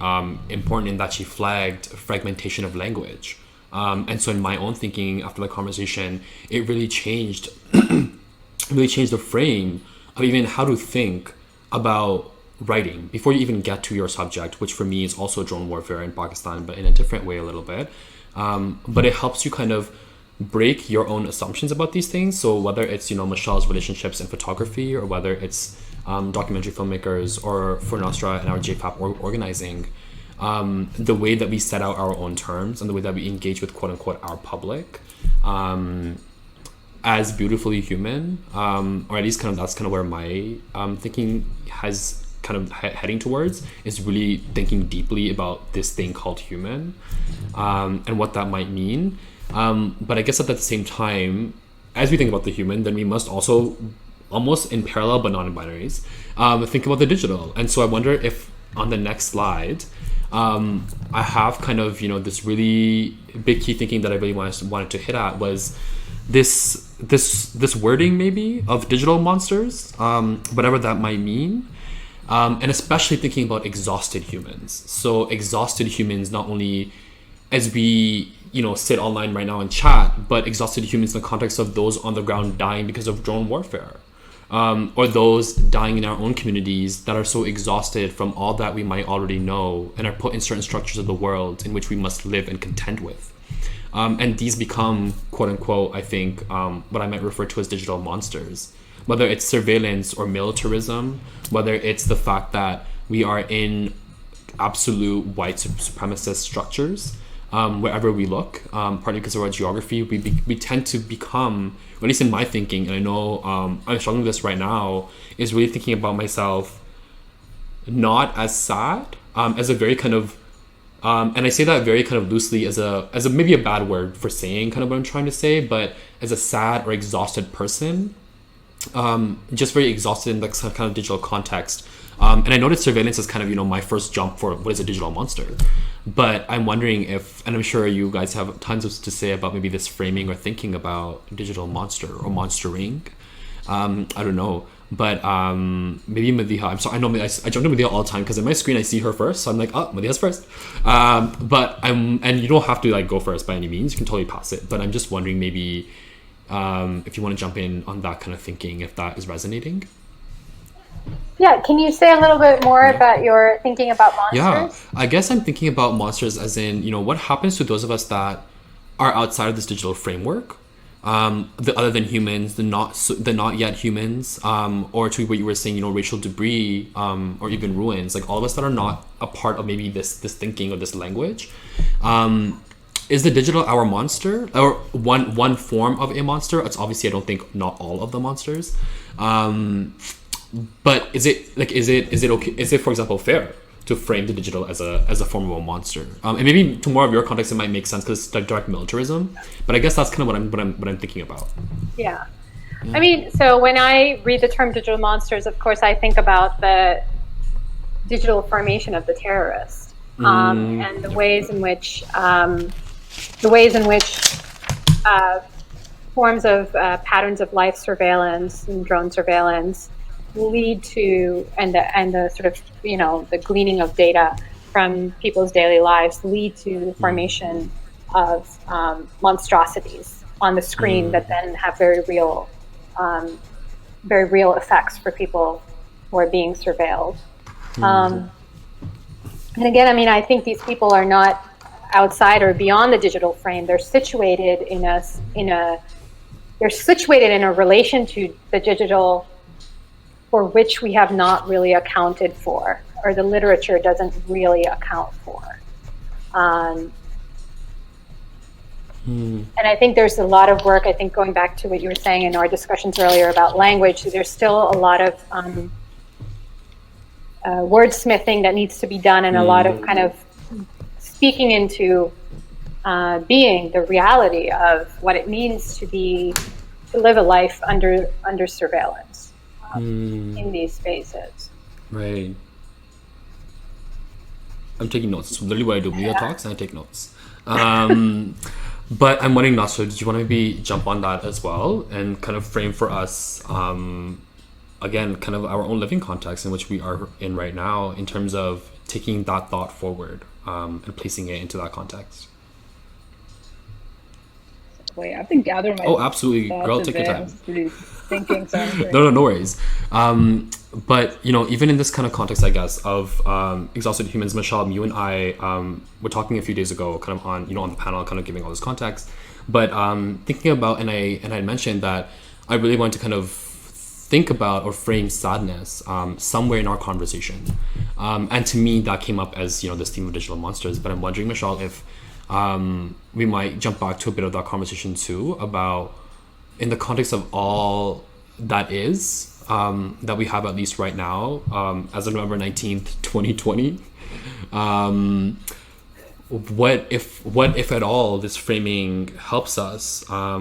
important in that she flagged fragmentation of language. And so in my own thinking after the conversation, it really changed the frame of even how to think about writing before you even get to your subject, which for me is also drone warfare in Pakistan, but in a different way a little bit. But it helps you kind of break your own assumptions about these things. So whether it's, you know, Michelle's relationships in photography, or whether it's documentary filmmakers, or for Nostra and our JFAP organizing, the way that we set out our own terms and the way that we engage with quote unquote our public, as beautifully human, or at least kind of that's kind of where my thinking has kind of heading towards, is really thinking deeply about this thing called human, and what that might mean. But I guess at the same time, as we think about the human, then we must also, almost in parallel but not in binaries, think about the digital. And so I wonder if on the next slide, I have kind of, you know, this really big key thinking that I really wanted to hit at was this wording maybe of digital monsters, whatever that might mean. and especially thinking about exhausted humans. So exhausted humans, not only as we sit online right now and chat, but exhausted humans in the context of those on the ground dying because of drone warfare, or those dying in our own communities that are so exhausted from all that we might already know and are put in certain structures of the world in which we must live and contend with. And these become, quote unquote, I think, what I might refer to as digital monsters. Whether it's surveillance or militarism, whether it's the fact that we are in absolute white supremacist structures, wherever we look, partly because of our geography, we tend to become, at least in my thinking, and I know I'm struggling with this right now, is really thinking about myself not as sad, as a very kind of, and I say that very kind of loosely as a maybe a bad word for saying kind of what I'm trying to say, but as a sad or exhausted person, just very exhausted in that kind of digital context. And I noticed surveillance is kind of, my first jump for what is a digital monster. But I'm wondering if, and I'm sure you guys have tons to say about maybe this framing or thinking about digital monster or monstering. I don't know. But maybe Madhiha, I'm sorry, I know I jump to Madhiha all the time because in my screen I see her first. So I'm like, oh, Madhiha's first. And you don't have to go first by any means. You can totally pass it. But I'm just wondering maybe if you want to jump in on that kind of thinking, if that is resonating. Yeah, can you say a little bit more about your thinking about monsters? Yeah, I guess I'm thinking about monsters as in, what happens to those of us that are outside of this digital framework, the other than humans, the not yet humans, or to what you were saying, racial debris, or even ruins, like all of us that are not a part of maybe this thinking or this language. Is the digital our monster, or one form of a monster? It's obviously, I don't think, not all of the monsters. But is it okay? Is it, for example, fair to frame the digital as a form of a monster? And maybe to more of your context, it might make sense because it's like direct militarism. But I guess that's kind of what I'm thinking about. Yeah. I mean, so when I read the term digital monsters, of course, I think about the digital formation of the terrorist, and the ways in which forms of patterns of life surveillance and drone surveillance lead to, and the sort of, the gleaning of data from people's daily lives lead to the formation of monstrosities on the screen that then have very real effects for people who are being surveilled. And again, I mean, I think these people are not outside or beyond the digital frame. They're situated in a relation to the digital for which we have not really accounted for, or the literature doesn't really account for. And I think there's a lot of work, I think going back to what you were saying in our discussions earlier about language, there's still a lot of wordsmithing that needs to be done, and a lot of kind of speaking into being the reality of what it means to live a life under surveillance. In these spaces. Right. I'm taking notes. It's literally what I do. Media talks and I take notes. But I'm wondering, Nasra, did you want to maybe jump on that as well and kind of frame for us, again, kind of our own living context in which we are in right now in terms of taking that thought forward and placing it into that context? Wait, I have to gather my absolutely. Girl, take your time. Thinking, sorry. No worries. But even in this kind of context, I guess, of exhausted humans, Michelle, you and I were talking a few days ago, kind of on on the panel, kind of giving all this context. But thinking about, and I mentioned that I really wanted to kind of think about or frame sadness somewhere in our conversation, and to me that came up as this theme of digital monsters. But I'm wondering, Michelle, if we might jump back to a bit of that conversation too, about in the context of all that is, that we have at least right now, as of November 19th, 2020, what if at all this framing helps us? I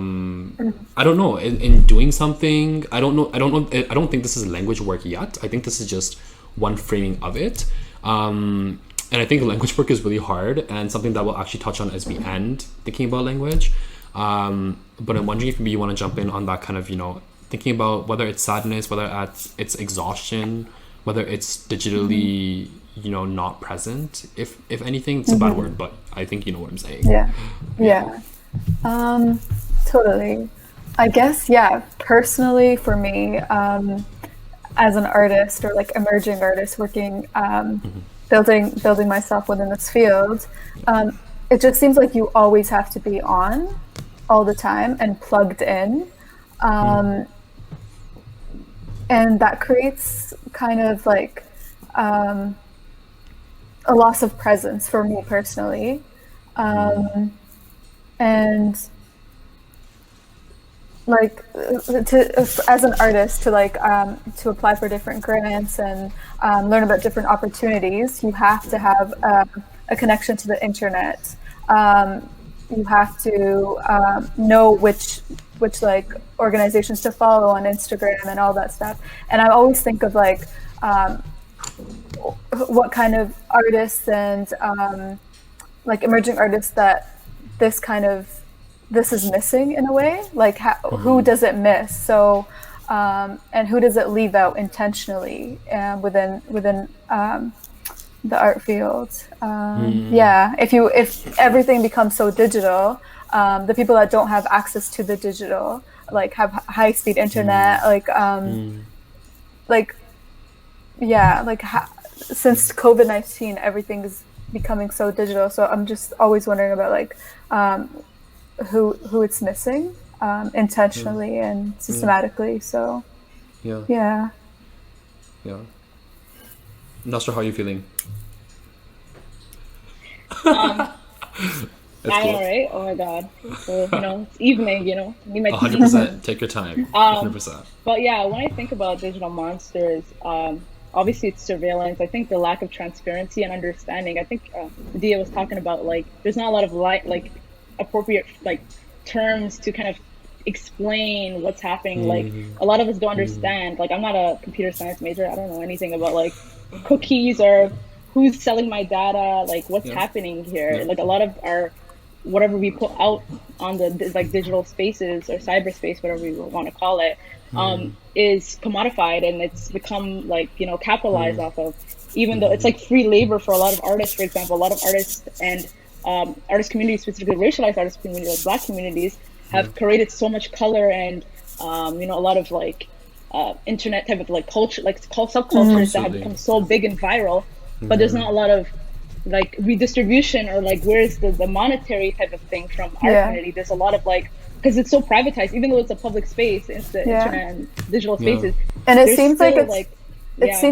don't know, in doing something. I don't think this is language work yet. I think this is just one framing of it. And I think language work is really hard and something that we'll actually touch on as we end thinking about language. But I'm wondering if maybe you want to jump in on that kind of, thinking about whether it's sadness, whether it's exhaustion, whether it's digitally, you know, not present. If anything, it's a bad word, but I think you know what I'm saying. Yeah. Totally. I guess, yeah, personally for me, as an artist or like emerging artist working, building myself within this field, it just seems like you always have to be on all the time and plugged in. And that creates kind of like a loss of presence for me personally. And like as an artist to apply for different grants and learn about different opportunities, you have to have a connection to the internet. You have to know which like organizations to follow on Instagram and all that stuff. And I always think of like what kind of artists and like emerging artists that this is missing in a way, like who does it miss? So and who does it leave out intentionally within the art field? Yeah, if everything becomes so digital, the people that don't have access to the digital, like have high speed internet, since COVID-19, everything is becoming so digital. So I'm just always wondering about like who it's missing intentionally and systematically. So yeah. Not sure how you're feeling. I know, right? Oh my god. So, you know, it's evening, you know. 100%. Take your time. 100%. But yeah, when I think about digital monsters, obviously it's surveillance. I think the lack of transparency and understanding. I think Dia was talking about like there's not a lot of like appropriate like terms to kind of explain what's happening. Like a lot of us don't understand. Like I'm not a computer science major. I don't know anything about like cookies or who's selling my data, like what's happening here. Like a lot of our whatever we put out on the like digital spaces or cyberspace, whatever we want to call it, is commodified and it's become like, you know, capitalized off of, even though it's like free labor for a lot of artists. For example, a lot of artists and artist communities, specifically racialized artist communities, like Black communities, have created so much color and you know, a lot of like internet type of like culture, like subcultures that have become so big and viral, but there's not a lot of like redistribution or like where's the monetary type of thing from our community. There's a lot of like, because it's so privatized, even though it's a public space, it's the internet and digital spaces. And it seems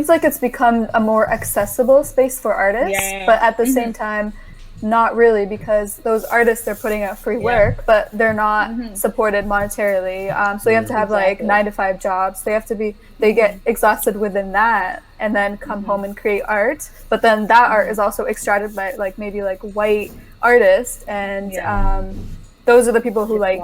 like it's become a more accessible space for artists, but at the same time, not really, because those artists, they're putting out free work, but they're not supported monetarily. So you have to have like 9-to-5 jobs. They get exhausted within that and then come home and create art. But then that art is also extracted by like maybe like white artists. And those are the people who like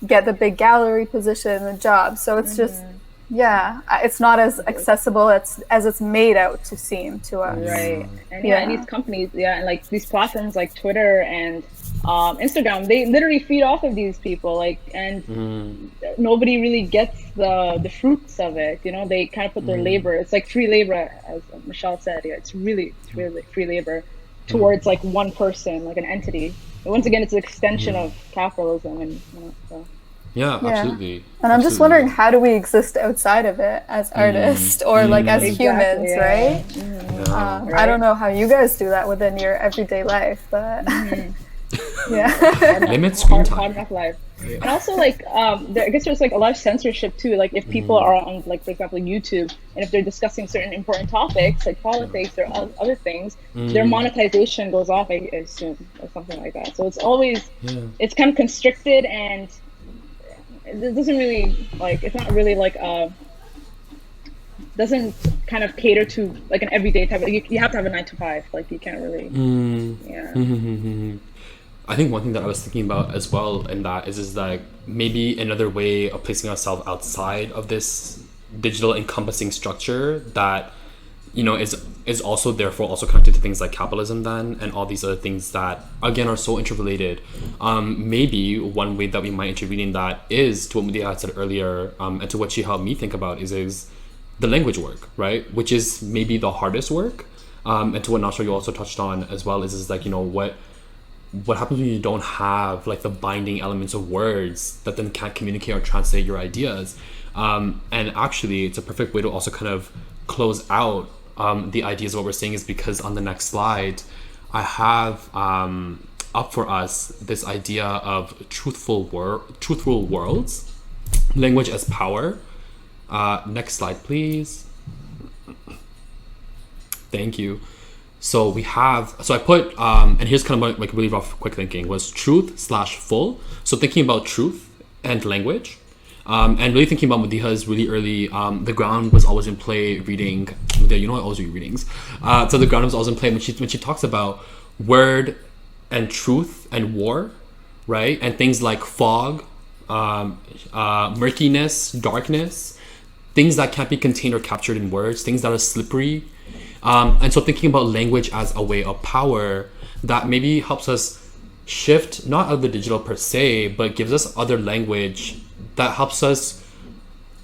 get the big gallery position and job. So it's just, it's not as accessible as it's made out to seem to us. Right. And and these companies, and like these platforms like Twitter and Instagram, they literally feed off of these people, like, and nobody really gets the fruits of it. You know, they kind of put their labor. It's like free labor, as Michelle said. Yeah, it's really free labor towards like one person, like an entity. And once again, it's an extension of capitalism, and you know, so. Yeah, absolutely. And I'm just wondering, how do we exist outside of it as artists or like as humans, right? I don't know how you guys do that within your everyday life, but limit screen time. Hard enough life. And also like I guess there's like a lot of censorship too. Like if people are on, like, for example, YouTube, and if they're discussing certain important topics like politics or other things, their monetization goes off, I assume, or something like that. So it's always it's kind of constricted, and it doesn't really like, it's not really like doesn't kind of cater to like an everyday type of, you have to have a 9-to-5, like you can't really I think one thing that I was thinking about as well in that is like maybe another way of placing ourselves outside of this digital encompassing structure that, you know, is also therefore also connected to things like capitalism then, and all these other things that again are so interrelated. Maybe one way that we might intervene in that is to what Mudia had said earlier, and to what she helped me think about is the language work, right? Which is maybe the hardest work. And to what Nasha you also touched on as well is like, what happens when you don't have like the binding elements of words that then can't communicate or translate your ideas. And actually it's a perfect way to also kind of close out the ideas of what we're saying, is because on the next slide I have up for us this idea of truthful worlds, language as power. Next slide please. Thank you. So we have, so I put, and here's kind of like really rough quick thinking, was truth slash full. So thinking about truth and language, and really thinking about Madiha's really early, the ground was always in play reading. Madiha, I always read readings. So the ground was always in play when she talks about word and truth and war, right? And things like fog, murkiness, darkness, things that can't be contained or captured in words, things that are slippery. And so thinking about language as a way of power that maybe helps us shift not out of the digital per se, but gives us other language that helps us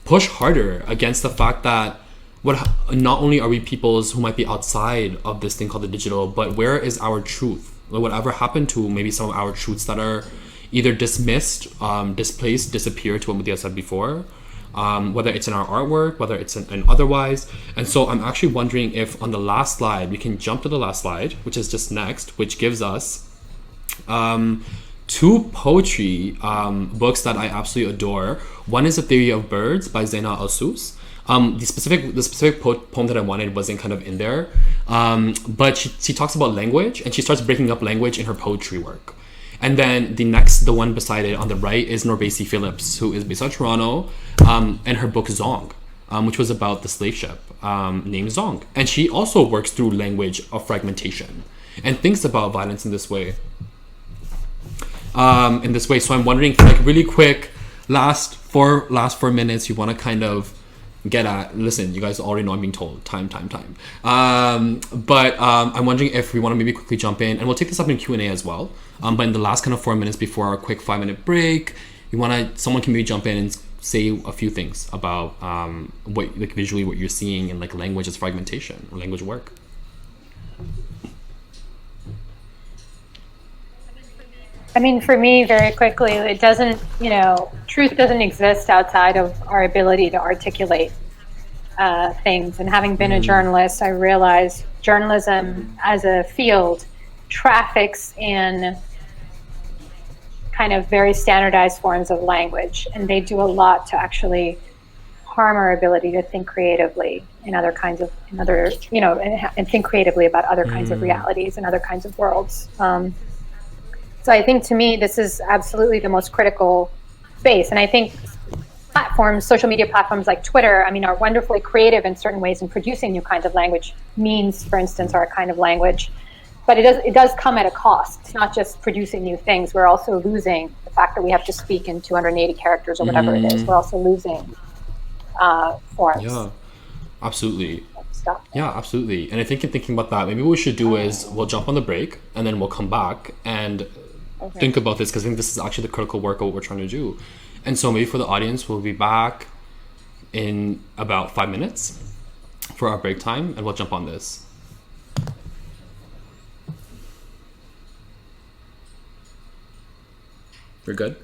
push harder against the fact that not only are we peoples who might be outside of this thing called the digital, but where is our truth? Whatever happened to maybe some of our truths that are either dismissed, displaced, disappeared, to what Mudia said before, whether it's in our artwork, whether it's in otherwise. And so I'm actually wondering if on the last slide, we can jump to the last slide, which is just next, which gives us two poetry books that I absolutely adore. One is A Theory of Birds by Zaina Al-Sus. The specific poem that I wanted wasn't kind of in there, but she talks about language, and she starts breaking up language in her poetry work. And then the one beside it on the right is Norbasi Phillips, who is based out of Toronto, and her book Zong, which was about the slave ship named Zong. And she also works through language of fragmentation and thinks about violence in this way. So I'm wondering, like, really quick, last 4 minutes, you want to kind of get at, listen, you guys already know I'm being told time. But I'm wondering if we want to maybe quickly jump in, and we'll take this up in Q&A as well. But in the last kind of 4 minutes before our quick 5-minute break, someone can maybe jump in and say a few things about visually what you're seeing in like language as fragmentation or language work. I mean, for me, very quickly, it doesn't, truth doesn't exist outside of our ability to articulate things. And having been a journalist, I realized journalism as a field traffics in kind of very standardized forms of language. And they do a lot to actually harm our ability to think creatively and think creatively about other kinds of realities and other kinds of worlds. So I think, to me, this is absolutely the most critical space. And I think social media platforms like Twitter, are wonderfully creative in certain ways in producing new kinds of language. Memes, for instance, are a kind of language. But it does come at a cost. It's not just producing new things. We're also losing the fact that we have to speak in 280 characters or whatever it is. We're also losing forms. Yeah, absolutely. Yeah, absolutely. And I think in thinking about that, maybe what we should do is we'll jump on the break and then we'll come back and think about this, because I think this is actually the critical work of what we're trying to do. And so maybe for the audience, we'll be back in about 5 minutes for our break time, and we'll jump on this. We're good?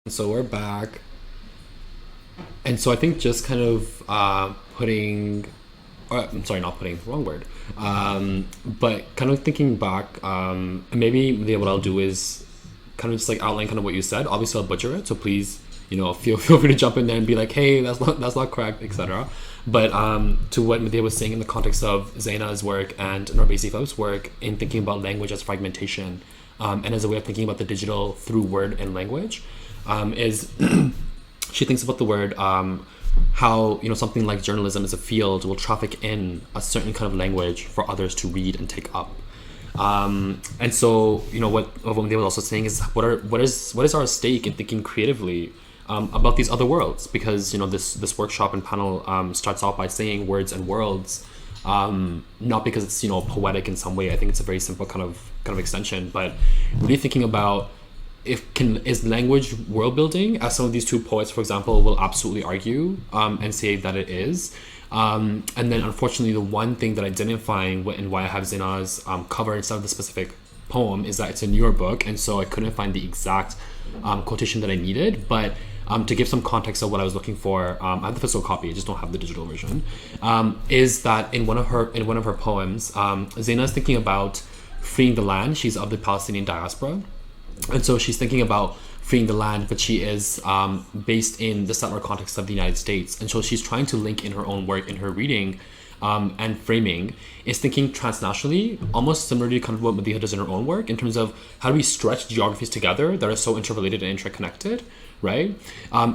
So we're back. And so I think just kind of putting, I'm sorry, not putting, wrong word. But kind of thinking back, maybe what I'll do is kind of just like outline kind of what you said. Obviously I'll butcher it, so please, feel free to jump in there and be like, hey, that's not correct, etc. But to what Medea was saying in the context of Zaina's work and Norbesi Philip's work in thinking about language as fragmentation, and as a way of thinking about the digital through word and language, is she thinks about the word, how something like journalism as a field will traffic in a certain kind of language for others to read and take up. And so what Medea was also saying is what is our stake in thinking creatively about these other worlds, because this workshop and panel starts off by saying words and worlds, not because it's poetic in some way. I think it's a very simple kind of extension, but really thinking about is language world building, as some of these two poets, for example, will absolutely argue and say that it is. And then unfortunately the one thing that I didn't find and why I have Zaina's cover instead of the specific poem is that it's a newer book, and so I couldn't find the exact quotation that I needed. But to give some context of what I was looking for, I have the physical copy, I just don't have the digital version, is that in one of her poems, Zaina is thinking about freeing the land. She's of the Palestinian diaspora, and so she's thinking about freeing the land, but she is based in the settler context of the United States. And so she's trying to link in her own work, in her reading and framing, is thinking transnationally, almost similar to kind of what Medea does in her own work, in terms of how do we stretch geographies together that are so interrelated and interconnected, right?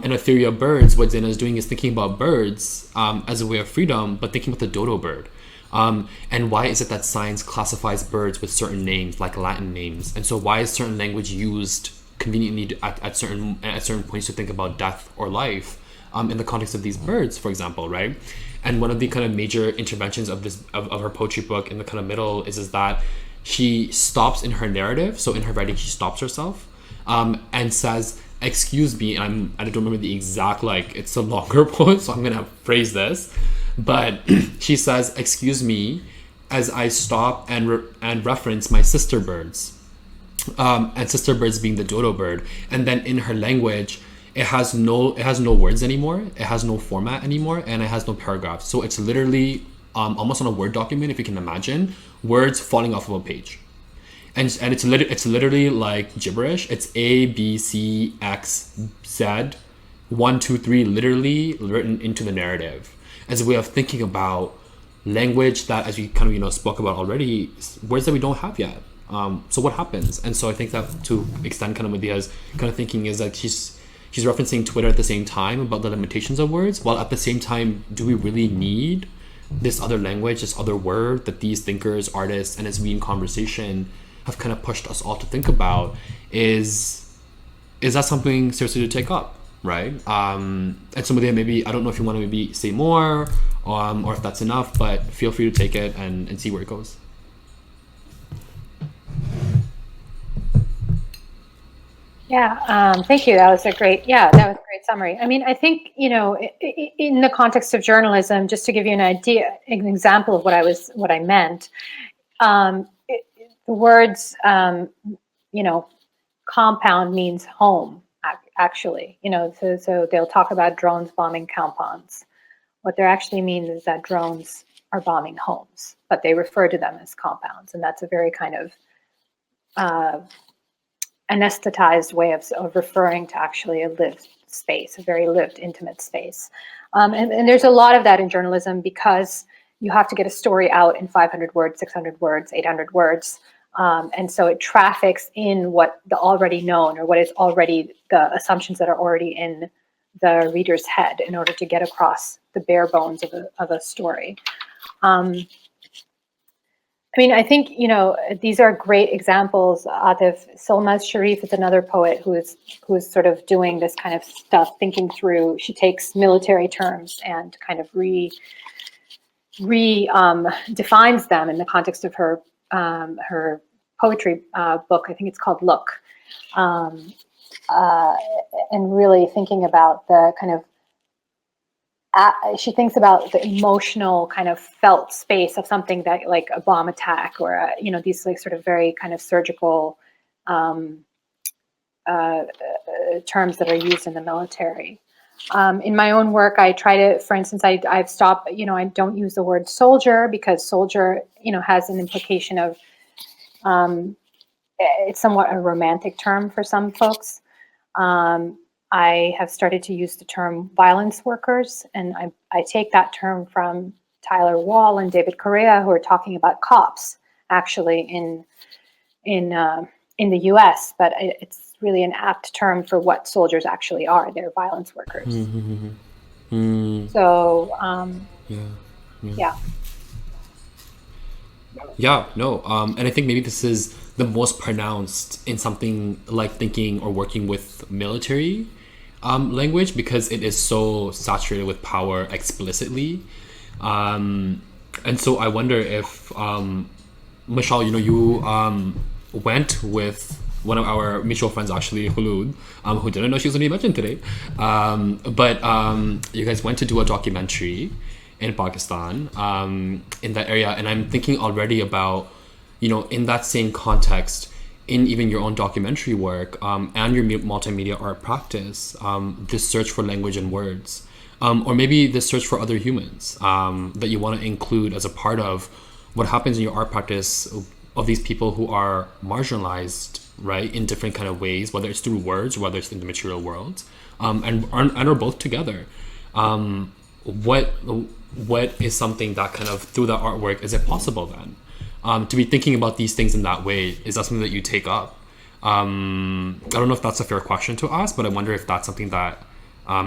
In A Theory of Birds, what Zaina is doing is thinking about birds as a way of freedom, but thinking about the dodo bird. And why is it that science classifies birds with certain names, like Latin names? And so why is certain language used conveniently at certain points to think about death or life in the context of these birds, for example, right? And one of the kind of major interventions of her poetry book in the kind of middle is that she stops in her narrative. So in her writing, she stops herself and says, excuse me, and I don't remember the exact, it's a longer quote, so I'm going to phrase this. But she says, excuse me, as I stop and reference my sister birds, and sister birds being the dodo bird. And then in her language, it has no words anymore, it has no format anymore, and it has no paragraphs. So it's literally almost on a Word document, if you can imagine, words falling off of a page. And it's literally like gibberish. It's A, B, C, X, Z, 1, 2, 3, literally written into the narrative as a way of thinking about language that, as we kind of spoke about already, words that we don't have yet. So what happens? And so I think that to extend kind of Medea's kind of thinking is that she's referencing Twitter at the same time about the limitations of words, while at the same time, do we really need this other language, this other word that these thinkers, artists, and as we in conversation have kind of pushed us all to think about? Is that something seriously to take up, right? And so Medea, maybe, I don't know if you want to maybe say more or if that's enough, but feel free to take it and see where it goes. Yeah, thank you. That was a great summary. I mean, I think, in the context of journalism, just to give you an example of what I meant, the words, compound means home, actually, so they'll talk about drones bombing compounds. What they actually mean is that drones are bombing homes, but they refer to them as compounds. And that's a very kind of anesthetized way of referring to actually a lived space, a very lived, intimate space. And there's a lot of that in journalism, because you have to get a story out in 500 words, 600 words, 800 words. And so it traffics in what the already known, or what is already the assumptions that are already in the reader's head, in order to get across the bare bones of a story. I mean, I think, these are great examples. Atif Solmaz Sharif is another poet who is sort of doing this kind of stuff, thinking through. She takes military terms and kind of defines them in the context of her poetry book. I think it's called Look, and really thinking about the kind of. She thinks about the emotional kind of felt space of something that, like a bomb attack, or these like sort of very kind of surgical terms that are used in the military. In my own work, I try to, for instance, I've stopped, I don't use the word soldier because soldier, has an implication of, it's somewhat a romantic term for some folks. I have started to use the term violence workers, and I take that term from Tyler Wall and David Correa, who are talking about cops actually in the U.S., but it's really an apt term for what soldiers actually are. They're violence workers. So yeah. Yeah, no. And I think maybe this is the most pronounced in something like thinking or working with military language, because it is so saturated with power explicitly. And so I wonder if, Michelle, you went with one of our mutual friends, actually, Hulud, who didn't know she was going to be mentioned today. But you guys went to do a documentary in Pakistan, in that area. And I'm thinking already about, in that same context, in even your own documentary work and your multimedia art practice, this search for language and words, or maybe this search for other humans that you want to include as a part of what happens in your art practice of these people who are marginalized, right, in different kind of ways, whether it's through words or whether it's in the material world, and are both together. What is something that kind of, through that artwork, is it possible then to be thinking about these things in that way? Is that something that you take up? I don't know if that's a fair question to ask, but I wonder if that's something that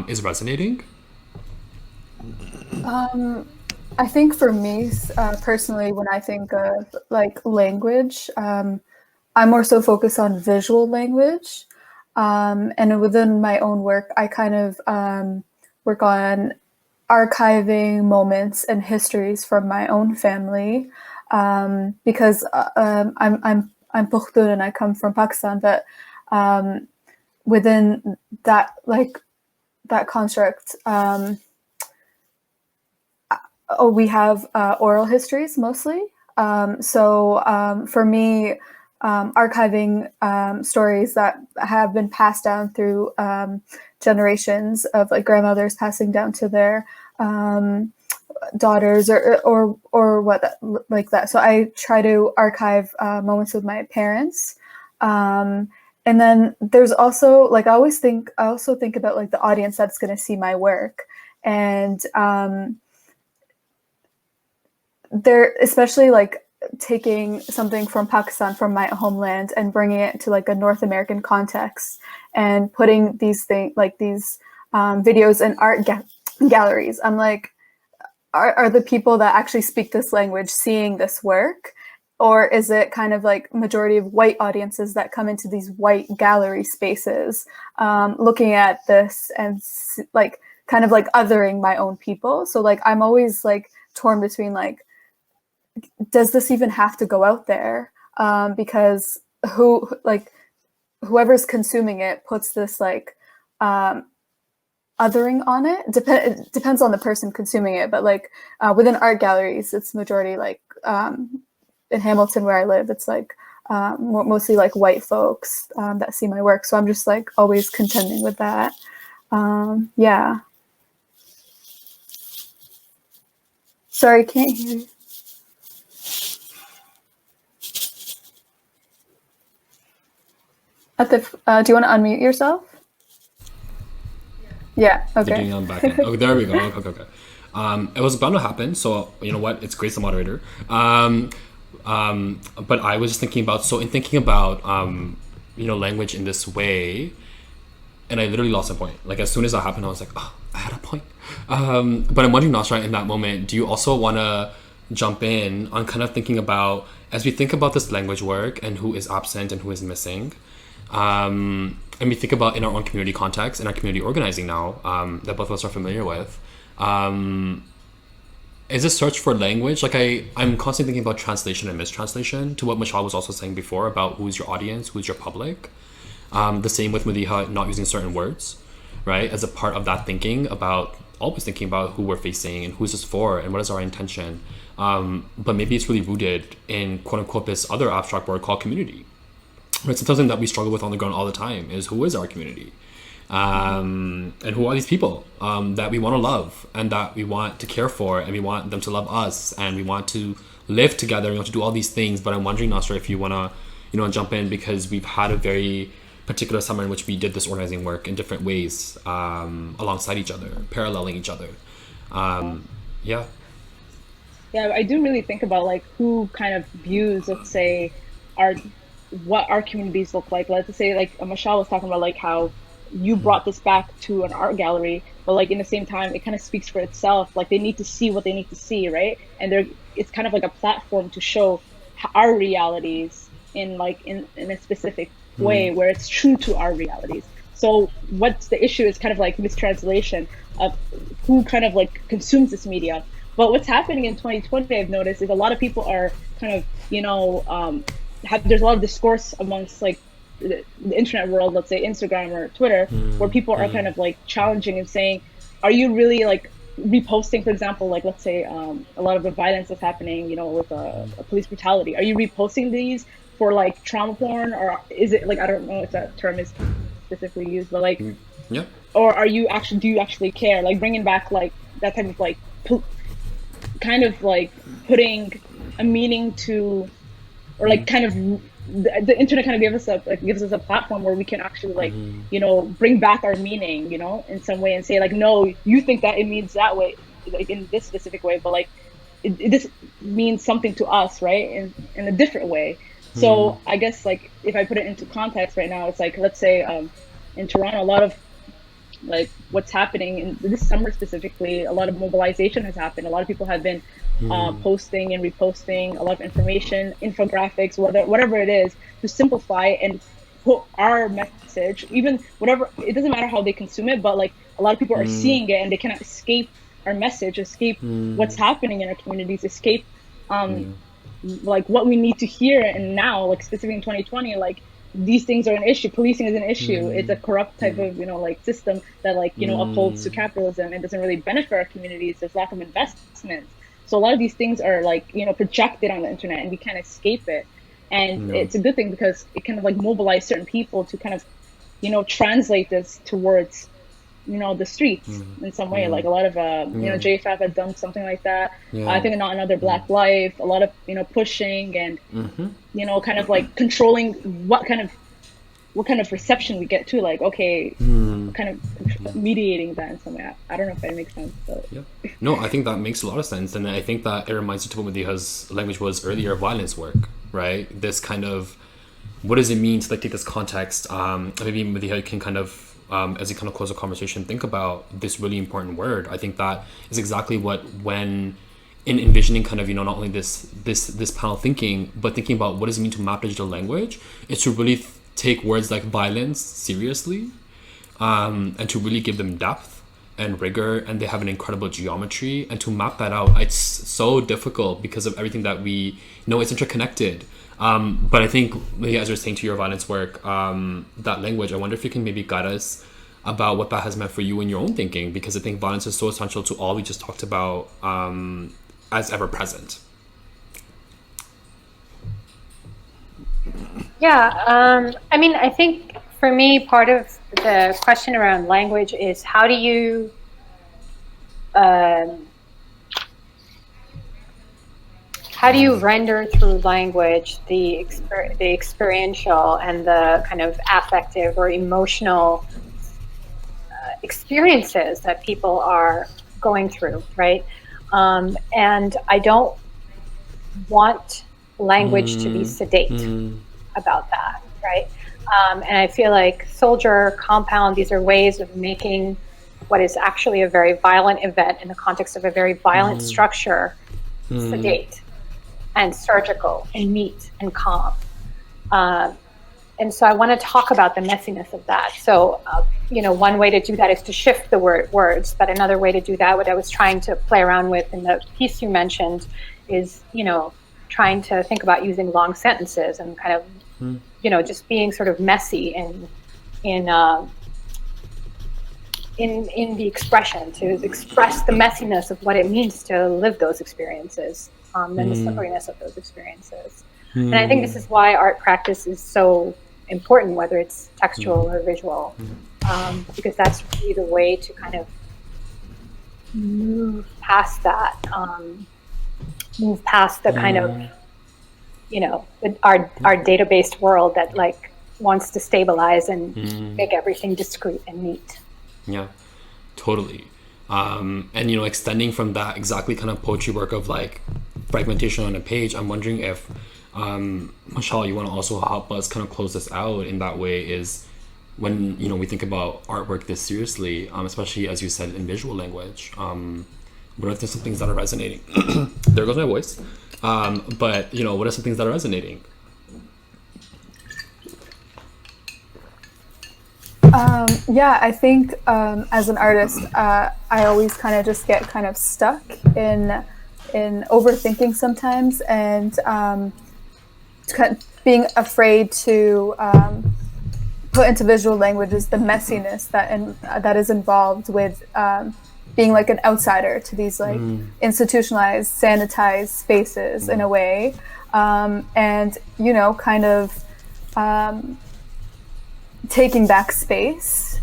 is resonating. I think for me, personally, when I think of like language, I'm more so focused on visual language. And within my own work, I kind of work on archiving moments and histories from my own family, because I'm Pakhtun and I come from Pakistan, but within that construct, we have oral histories mostly. So for me, archiving stories that have been passed down through generations of like grandmothers passing down to their daughters or what like that. So I try to archive moments with my parents. And then there's also like I also think about like the audience that's going to see my work, and they're especially like taking something from Pakistan, from my homeland, and bringing it to like a North American context and putting these videos in art galleries. I'm like, are the people that actually speak this language seeing this work? Or is it kind of like majority of white audiences that come into these white gallery spaces, looking at this and like kind of like othering my own people? So like I'm always like torn between like, does this even have to go out there? Because whoever's consuming it puts this like othering on it. It depends on the person consuming it, but like within art galleries, it's majority like in Hamilton where I live, it's like mostly like white folks that see my work. So I'm just like always contending with that. Yeah. Sorry, can't hear you. Do you want to unmute yourself? Yeah. Okay. Oh, there we go. Okay. It was bound to happen. So you know what? It's Grace, the moderator. But I was just thinking about language in this way, and I literally lost a point. Like as soon as that happened, I was like, oh, I had a point. But I'm wondering, Nasra, in that moment, do you also want to jump in on kind of thinking about, as we think about this language work and who is absent and who is missing, and we think about in our own community context, in our community organizing now, that both of us are familiar with, is a search for language. Like I'm constantly thinking about translation and mistranslation, to what Michelle was also saying before about who's your audience, who's your public. The same with Madiha not using certain words, right? As a part of that thinking about, always thinking about who we're facing and who's this for and what is our intention. But maybe it's really rooted in quote unquote this other abstract word called community. Right, so something that we struggle with on the ground all the time is who is our community, and who are these people that we want to love and that we want to care for, and we want them to love us, and we want to live together. We want to do all these things. But I'm wondering, Nasra, if you want to, jump in, because we've had a very particular summer in which we did this organizing work in different ways, alongside each other, paralleling each other. Yeah. Yeah, I do really think about like who kind of views, let's say, what our communities look like. Let's say like Michelle was talking about like how you brought this back to an art gallery, but like in the same time, it kind of speaks for itself. Like they need to see what they need to see, right? And it's kind of like a platform to show our realities in a specific way where it's true to our realities. So what's the issue is kind of like mistranslation of who kind of like consumes this media. But what's happening in 2020, I've noticed, is a lot of people are kind of, there's a lot of discourse amongst like the internet world, let's say Instagram or Twitter, where people are kind of like challenging and saying, are you really like reposting, for example, like let's say a lot of the violence that's happening, with a police brutality, are you reposting these for like trauma porn, or is it like, I don't know if that term is specifically used, but like, yeah, or do you actually care, like bringing back like that type of like kind of like putting a meaning to, or like kind of the internet kind of gives us a platform where we can actually like bring back our meaning in some way, and say like, no, you think that it means that way, like in this specific way, but like this means something to us, right, in a different way. So I guess like if I put it into context right now, it's like, let's say in Toronto, a lot of like what's happening in this summer specifically, a lot of mobilization has happened. A lot of people have been posting and reposting a lot of information, infographics, whatever it is, to simplify and put our message, even whatever, it doesn't matter how they consume it, but like a lot of people are seeing it and they cannot escape our message, escape what's happening in our communities, escape like what we need to hear. And now, like specifically in 2020, like these things are an issue. Policing is an issue. It's a corrupt type of like system that like upholds to capitalism and doesn't really benefit our communities. There's lack of investment. So a lot of these things are like projected on the internet, and we can't escape it. And it's a good thing because it kind of like mobilize certain people to kind of translate this towards the streets in some way. Like a lot of JFAF had done something like that. I think not another Black Life, a lot of pushing and kind of like controlling what kind of reception we get to, like, okay, kind of mediating that in some way. I don't know if that makes sense, but no, I think that makes a lot of sense. And I think that it reminds you to what Madiha's language was earlier, violence work, right? This kind of, what does it mean to like take this context? Maybe Madiha can kind of as you kind of close the conversation, think about this really important word. I think that is exactly what, when in envisioning kind of not only this panel thinking, but thinking about what does it mean to map digital language, is to really take words like violence seriously, and to really give them depth and rigor, and they have an incredible geometry, and to map that out, it's so difficult because of everything that we know. It's interconnected. But I think, maybe as you're saying to your violence work, that language, I wonder if you can maybe guide us about what that has meant for you in your own thinking, because I think violence is so essential to all we just talked about, as ever present. Yeah, I mean, I think for me, part of the question around language is how do you render through language the experiential and the kind of affective or emotional experiences that people are going through, right? And I don't want language to be sedate about that, right? And I feel like Soldier, Compound, these are ways of making what is actually a very violent event in the context of a very violent structure sedate and surgical and neat and calm. And so I want to talk about the messiness of that. So, one way to do that is to shift the words, but another way to do that, what I was trying to play around with in the piece you mentioned, is, trying to think about using long sentences and kind of, just being sort of messy in the expression, to express the messiness of what it means to live those experiences, and the slipperiness of those experiences. And I think this is why art practice is so important, whether it's textual or visual, because that's really the way to kind of move past that, move past the kind of, our data-based world that like wants to stabilize and make everything discrete and neat. Yeah, totally. And extending from that exactly kind of poetry work of like fragmentation on a page, I'm wondering if Michelle, you want to also help us kind of close this out in that way, is when we think about artwork this seriously, especially as you said in visual language, what are some things that are resonating? There goes my voice. But what are some things that are resonating? I think as an artist, I always kind of just get kind of stuck in overthinking sometimes, and being afraid to put into visual languages the messiness that is involved with being like an outsider to these like institutionalized, sanitized spaces in a way, and kind of taking back space,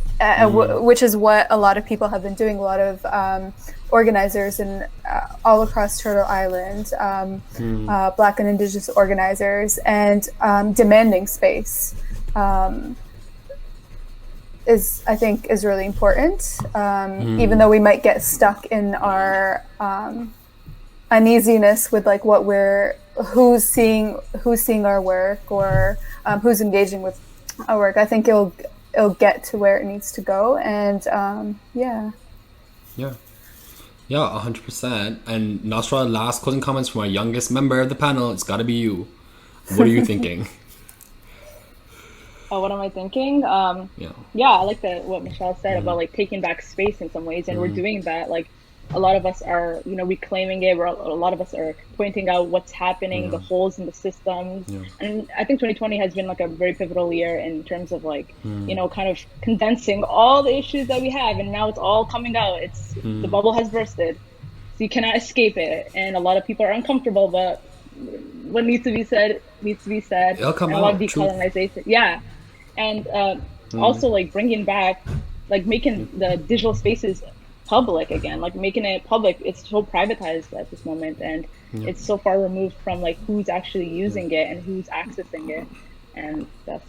which is what a lot of people have been doing. A lot of organizers in all across Turtle Island, Black and Indigenous organizers, and demanding space I think is really important. Even though we might get stuck in our uneasiness with like who's seeing our work, or who's engaging with our work, I think it'll get to where it needs to go. And yeah, 100%. And Nasra, last closing comments from our youngest member of the panel. It's got to be you. What are you thinking? Oh, what am I thinking? I like what Michelle said about like taking back space in some ways, and we're doing that. Like a lot of us are, reclaiming it. A lot of us are pointing out what's happening, the holes in the systems. And I think 2020 has been like a very pivotal year in terms of like, kind of condensing all the issues that we have, and now it's all coming out. The bubble has bursted, so you cannot escape it. And a lot of people are uncomfortable, but what needs to be said needs to be said. It'll come and out. A lot of decolonization. Yeah. And also like bringing back, like making the digital spaces public again, like making it public. It's so privatized at this moment, and it's so far removed from like who's actually using it and who's accessing it. And that's,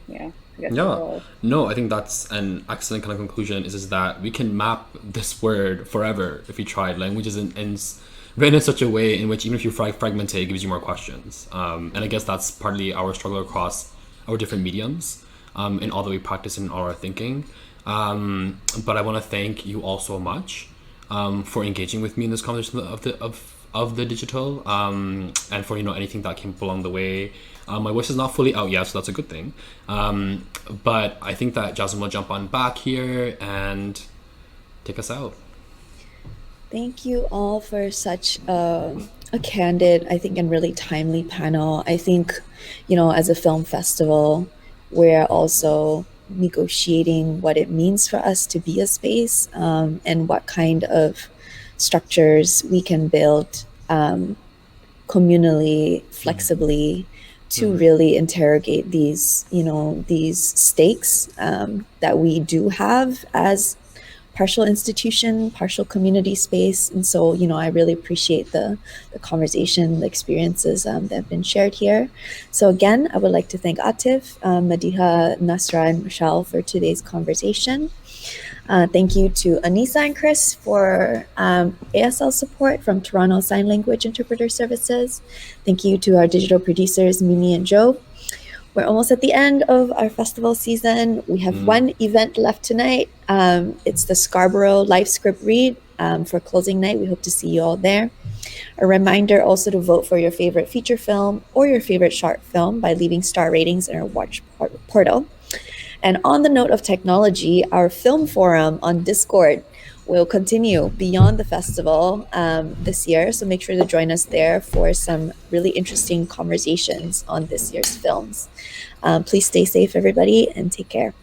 I guess. No, I think that's an excellent kind of conclusion, is that we can map this word forever if we tried. Language is written in such a way in which even if you fragment it gives you more questions. And I guess that's partly our struggle across our different mediums. In all that we practice and all our thinking. But I want to thank you all so much for engaging with me in this conversation of the digital, and for anything that came up along the way. My voice is not fully out yet, so that's a good thing. But I think that Jasmine will jump on back here and take us out. Thank you all for such a candid, I think, and really timely panel. I think, as a film festival, we're also negotiating what it means for us to be a space, and what kind of structures we can build communally, flexibly, to really interrogate these stakes that we do have as partial institution, partial community space. And so, I really appreciate the conversation, the experiences that have been shared here. So again, I would like to thank Atif, Madiha, Nasra, and Michelle for today's conversation. Thank you to Anissa and Chris for ASL support from Toronto Sign Language Interpreter Services. Thank you to our digital producers, Mimi and Joe. We're almost at the end of our festival season. We have one event left tonight. It's the Scarborough Live Script Read for closing night. We hope to see you all there. A reminder also to vote for your favorite feature film or your favorite short film by leaving star ratings in our watch portal. And on the note of technology, our film forum on Discord will continue beyond the festival this year. So make sure to join us there for some really interesting conversations on this year's films. Please stay safe, everybody, and take care.